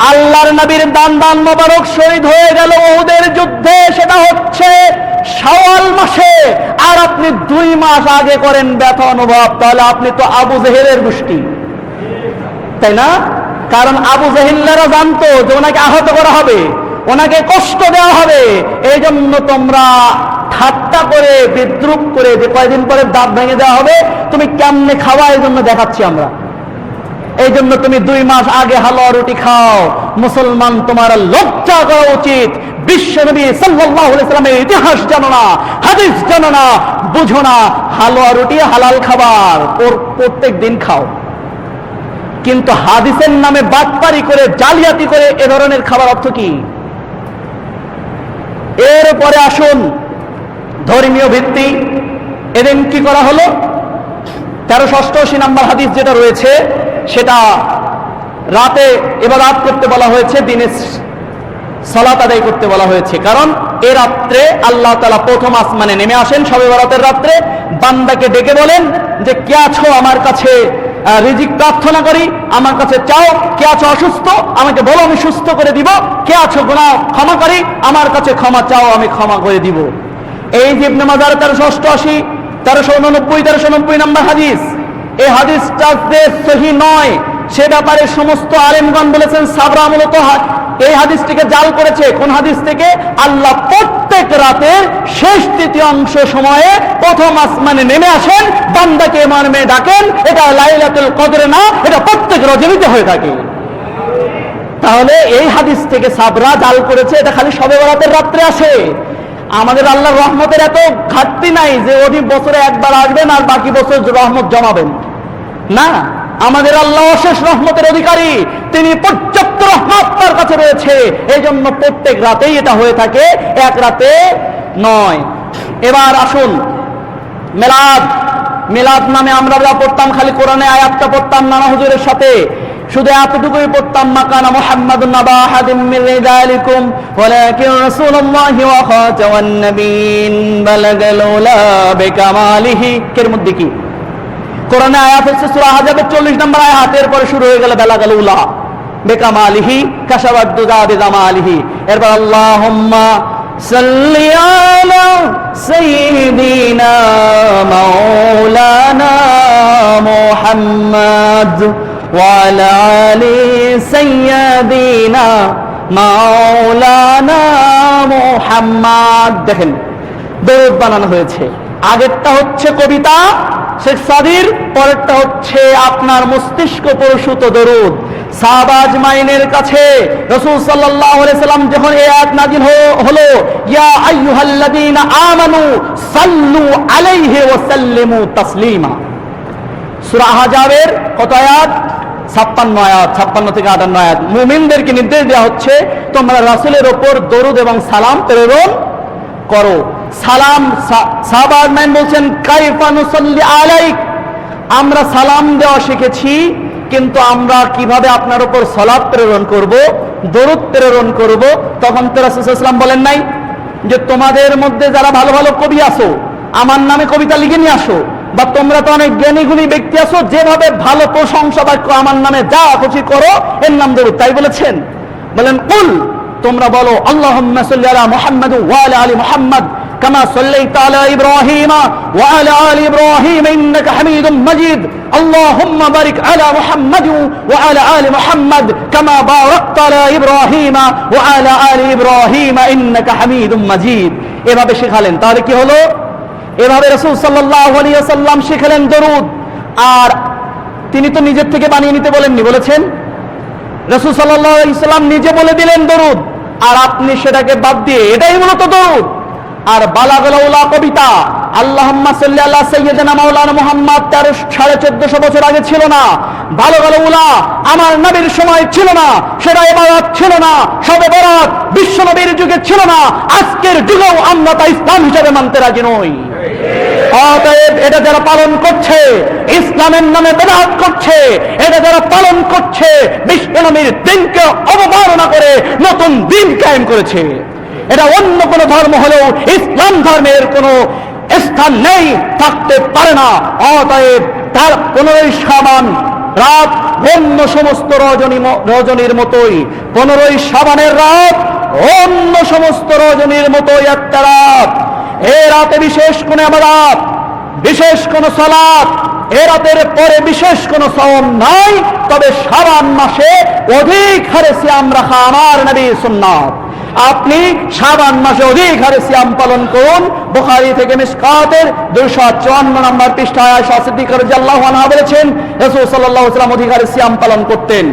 আল্লাহর নবীর দান মোবারক শহীদ হয়ে গেল উহুদের যুদ্ধে, সেটা হচ্ছে শাওয়াল মাসে, আর আপনি 2 মাস আগে করেন ব্যথা অনুভব। তাহলে আপনি তো আবু জেহেলের গোষ্ঠী, তাই না? কারণ আবু জেহেলরা জানতো যে ওনাকে আহত করা হবে, ওনাকে কষ্ট দেওয়া হবে। এই জন্য তোমরা ঠাট্টা করে, বিদ্রুপ করে যে কয়দিন পরে দাঁত ভেঙে দেওয়া হবে, তুমি কেমনে খাওয়া এই জন্য দেখাচ্ছি আমরা। এই জন্য তুমি 2 মাস আগে হালুয়া রুটি খাও। মুসলমান, তোমার লজ্জা করা উচিত। বিশ্বনবী সাল্লাল্লাহু আলাইহি সাল্লামের ইতিহাস জানো না, হাদিস জানো না, বুঝো না। হালুয়া রুটি হালাল খাবার, প্রত্যেক দিন খাও, কিন্তু হাদিসের নামে বাটপারি করে জালিয়াতি করে এ ধরনের খাবার অর্থ কি? এরপরে আসুন ধর্মীয় ভিত্তি। এদিন কি করা হলো? 1388 নম্বর হাদিস যেটা রয়েছে, সেটা রাতে ইবাদত করতে বলা হয়েছে, দিনে সালাত আদায় করতে বলা হয়েছে। কারণ এ রাত্রে আল্লাহ তাআলা প্রথম আসমানে নেমে আসেন শবে বরাতের রাত্রে, বান্দাকে ডেকে বলেন যে কে আছো আমার কাছে রিজিক প্রার্থনা করি, আমার কাছে চাও। কে আছো অসুস্থ, আমাকে বলো, আমি সুস্থ করে দিব। কে আছো গুনাহ ক্ষমা করি, আমার কাছে ক্ষমা চাও, আমি ক্ষমা করে দিব। এই যে ইবনে মাজাহ 1388, 1389 নম্বর হাদিস। এই হাদিসটা যে সহিহ নয় সে ব্যাপারে সমস্ত আলেমগণ বলেছেন সাবরা মূলত এই হাদিসটিকে জাল করেছে। কোন হাদিস থেকে? আল্লাহ প্রত্যেক রাতের শেষ তৃতীয়াংশ সময়ে প্রথম আসমানে নেমে আসেন, বান্দাকে মর্মে ডাকেন। এটা লাইলাতুল কদর না, এটা প্রত্যেক রজনীতে হয়ে থাকে। তাহলে এই হাদিস থেকে সাবরা জাল করেছে, এটা খালি শবে বরাতের রাত্রে আসে। আমাদের আল্লাহর রহমতের এত ঘাটতি নাই যে উনি বছরে একবার আসবেন আর বাকি বছর রহমত জমাবেন না। আমাদের আল্লাহ অশেষ রহমতের অধিকারী, তিনি পর্যাপ্ত রহমত তার কাছে রয়েছে। এই জন্য প্রত্যেক রাতেই এটা হয়ে থাকে, এক রাতে নয়। এবার আসুন মিলাদ। মিলাদ নামে আমরা যা পড়তাম, খালি কোরআনে আয়াতটা পড়তাম নানা হুজুরের সাথে, শুধু এতটুকুই পড়তাম, মাকানা মুহাম্মাদুন নাবা আহাদিম মিন রিজালিকুম ওয়ালাকিন রাসূলুল্লাহি ওয়া খাতামান নবিয়্যিন বালাগাল উলা বিকামালিহি। এর মধ্যে কি? কোরআনে আয়াত হচ্ছে সূরা আহজাবের 40 নম্বর আয়াত, এরপরে শুরু হয়ে গেল বালাগাল উলা বিকামালিহি কাশাবাদ দুজা বিজামালিহি। এরপর আল্লাহুম্মা সাল্লি আলা সাইয়্যিদিনা মাওলানা মুহাম্মদ ওয়া আলা আলি সাইয়্যিদিনা মাওলানা মুহাম্মদ। দেখেন দরুদ বানানো হয়েছে। আগেরটা হচ্ছে কবিতা শেখ সাদির, পরেরটা হচ্ছে আপনার মস্তিষ্ক প্রসূত দরুদ। সাহাবা আজমাইনের কাছে রাসূল সাল্লাল্লাহু আলাইহি সাল্লাম যখন এই আয়াত নাযিল হলো, ইয়া আইয়ুহাল্লাযীনা আমানু সাল্লু আলাইহি ওয়া সাল্লিমু তাসলিমা। সূরা আহজাবের কত আয়াত? 56 আয়াত, 56 থেকে 58 আয়াত। মুমিনদেরকে নির্দেশ দেওয়া হচ্ছে তোমরা রাসূলের উপর দরুদ এবং সালাম প্রেরণ করো। সালাম, সাহাবা আজমাইন বলছেন কাইফা নুসাল্লি আলাইক, আমরা সালাম দেওয়া শিখেছি, কিন্তু আমরা কিভাবে আপনার উপর সালাত প্রেরণ করব, দরুদ প্রেরণ করব? তখন তো রাসূল সাল্লাল্লাহু আলাইহি ওয়াসাল্লাম বলেন নাই যে তোমাদের মধ্যে যারা ভালো ভালো কবি আছো আমার নামে কবিতা লিখে নিয়ে আসো, বা তোমরা তো অনেক জ্ঞানী গুণী ব্যক্তি আছো, যেভাবে ভালো প্রশংসা বাক্য আমার নামে যা খুশি করো, এর নাম দরুদ। তাই বলেছেন? বলেন কুল, তোমরা বলো আল্লাহুম্মা সাল্লি আলা মুহাম্মাদ ওয়া আলা আলি মুহাম্মাদ কামা সাল্লাইতা আলা ইব্রাহিম ওয়া আলা আলি ইব্রাহিম ইন্নাকা হামিদুম মাজিদ। আল্লাহুম্মা বারিক আলা মুহাম্মাদ ওয়া আলা আলি মুহাম্মাদ কামা বারাকতা আলা ইব্রাহিম ওয়া আলা আলি ইব্রাহিম ইন্নাকা হামিদুম মাজিদ। এভাবে শেখালেন। তাহলে কি হলো? এভাবে রাসূল সাল্লাল্লাহু আলাইহি ওয়াসাল্লাম শেখালেন দরুদ। আর তিনি তো নিজের থেকে বানিয়ে নিতে বলেননি, বলেছেন রাসূল সাল্লাল্লাহু আলাইহি ওয়াসাল্লাম নিজে বলে দিলেন দরুদ, আর আপনি সেটাকে বাদ দিয়ে এটাই মূলত দরুদ। আর বালাগাল উলা কবিতা, আল্লাহুম্মা সাল্লি আলা সাইয়্যিদিনা মাওলানা মুহাম্মদ 1450 বছর আগে ছিল না। বালাগাল উলা আমার নবীর সময় ছিল না, সেটা ইবাদত ছিল না, শবে বরাত বিশ্ব নবীর যুগে ছিল না, আজকের যুগেও আমরা তা ইসলাম হিসেবে মানতে রাজি নই। অতএব এটা যারা পালন করছে, ইসলামের নামে বিদআত করছে, এটা যারা পালন করছে বিশ্ব নবীর দিনকে অবমাননা করে নতুন দিন কায়েম করেছে। এটা অন্য কোন ধর্ম হলেও ইসলাম ধর্মের কোন স্থান নেই, থাকতে পারে না। অতএব তার 15 শাবান রাত অন্য সমস্ত রজনীর মতোই, 15 শাবানের রাত অন্য সমস্ত রজনীর মতোই একটা রাত। এ রাতে বিশেষ কোন ইবাদত, বিশেষ কোন সালাত, এ রাতের পরে বিশেষ কোন সাওম নাই। তবে শাবান মাসে অধিক হারে সিয়াম রাখা আমার নবীর সুন্নাত। আপনি শাবান মাসে অধিক হারে সিয়াম পালন করুন। বুখারী থেকে মিশকাতের 254 নম্বর পৃষ্ঠায় আয়েশা সিদ্দিকা রাদিয়াল্লাহু আনহা বলেছেন রাসূল সাল্লাল্লাহু আলাইহি ওয়াসাল্লাম অধিক হারে সিয়াম পালন করতেন।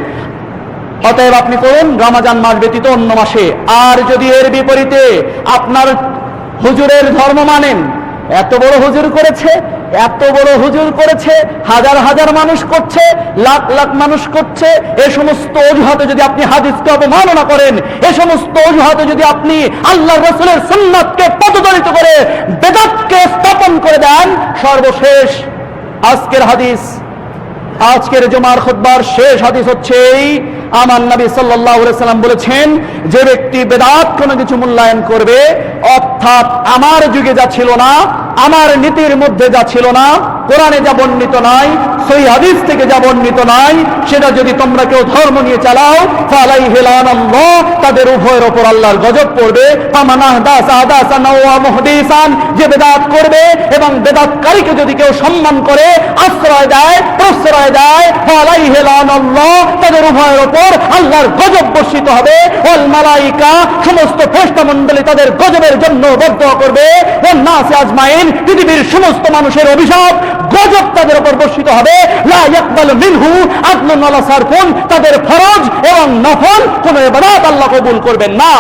অতএব আপনি করুন রমজান মাস ব্যতীত অন্য মাসে। আর যদি এর বিপরীতে আপনার হুজুরের ধর্ম মানেন, এত বড় হুজুর করেছে, এত বড় হুজুর করেছে, হাজার হাজার মানুষ করছে, লাখ লাখ মানুষ করছে, এ সমস্ত অজুহাতে যদি আপনি হাদিসকে অবমাননা করেন, এ সমস্ত অজুহাতে যদি আপনি আল্লাহর রাসূলের সুন্নাতকে পদদলিত করে বেদাতকে স্থাপন করে দেন, সর্বশেষ আজকের হাদিস, আজকের জুমার খুতবার শেষ হাদিস হচ্ছে এই, আমার নবী সাল্লাল্লাহু আলাইহি সাল্লাম বলেছেন, যে ব্যক্তি বেদাত কোনো কিছু মূল্যায়ন করবে, অর্থাৎ আমার যুগে যা ছিল না, আমার নীতির মধ্যে যা ছিল না, কোরআনে যা বর্ণিত নাই, সহিহ হাদিস থেকে যা বর্ণিত নাই, সেটা যদি তোমরা কেউ ধর্ম নিয়ে চালাও, ফালাইহি লানাল্লাহ, তাদের উভয়ের উপর আল্লাহর গজব পড়বে। ফামান আহদাসা হাদাসান ওয়া মুহদিসান, যে বেদাত করবে এবং বেদাতকারীকে যদি কেউ সম্মান করে, আশ্রয় দেয়, প্রশ্রয় দেয়, ফালাইহি লানাল্লাহ, তাদের উভয়ের উপর আল্লাহর গজব বর্ষিত হবে। ওয়াল মালাইকা, সমস্ত ফেরেশতা মণ্ডলী তাদের গজবের জন্য বদদোয়া করবে। ওয়ান নাস আজমাইন, পৃথিবীর সমস্ত মানুষের অভিশাপ, গজব তাদের উপর বর্ষিত হবে। লা ইয়াকবালু মিনহু আদলুন ওয়ালা সারফুন, তাদের ফরজ এবং নফল কোন ইবাদত আল্লাহ কবুল করবেন না।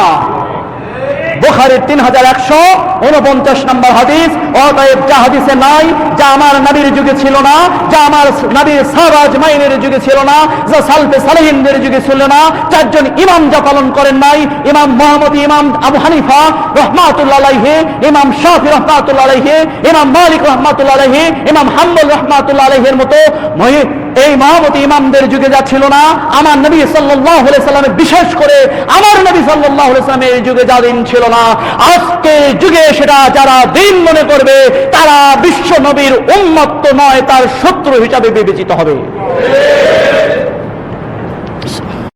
বুখারীর 3149 নম্বর হাদিস। অতএব যা হাদিসে নাই, যা আমার নবীর যুগে ছিল না, যা আমার নবীর সাহাবা আজমাইনের যুগে ছিল না, যা সালফে সালেহিনদের যুগে ছিল না, চারজন ইমাম যা পালন করেন নাই, ইমাম মুহাম্মদ, ইমাম আবু হানিফা রাহমাতুল্লাহ আলাইহি, ইমাম শাফি রাহমাতুল্লাহ আলাইহি, ইমাম মালিক রাহমাতুল্লাহ আলাইহি, ইমাম হাম্বল রাহমাতুল্লাহ আলাইহির মতো এই মহামতি ইমামদের যুগে যা ছিল না, আমার নবী সাল্লাল্লাহু আলাইহি সাল্লামের, বিশেষ করে আমার নবী সাল্লাল্লাহু আলাইহি সাল্লামের যুগে যা দিন ছিল না, আজকের যুগে সেটা যারা দিন মনে করবে, তারা বিশ্ব নবীর উম্মত নয়, তার শত্রু হিসাবে বিবেচিত হবে।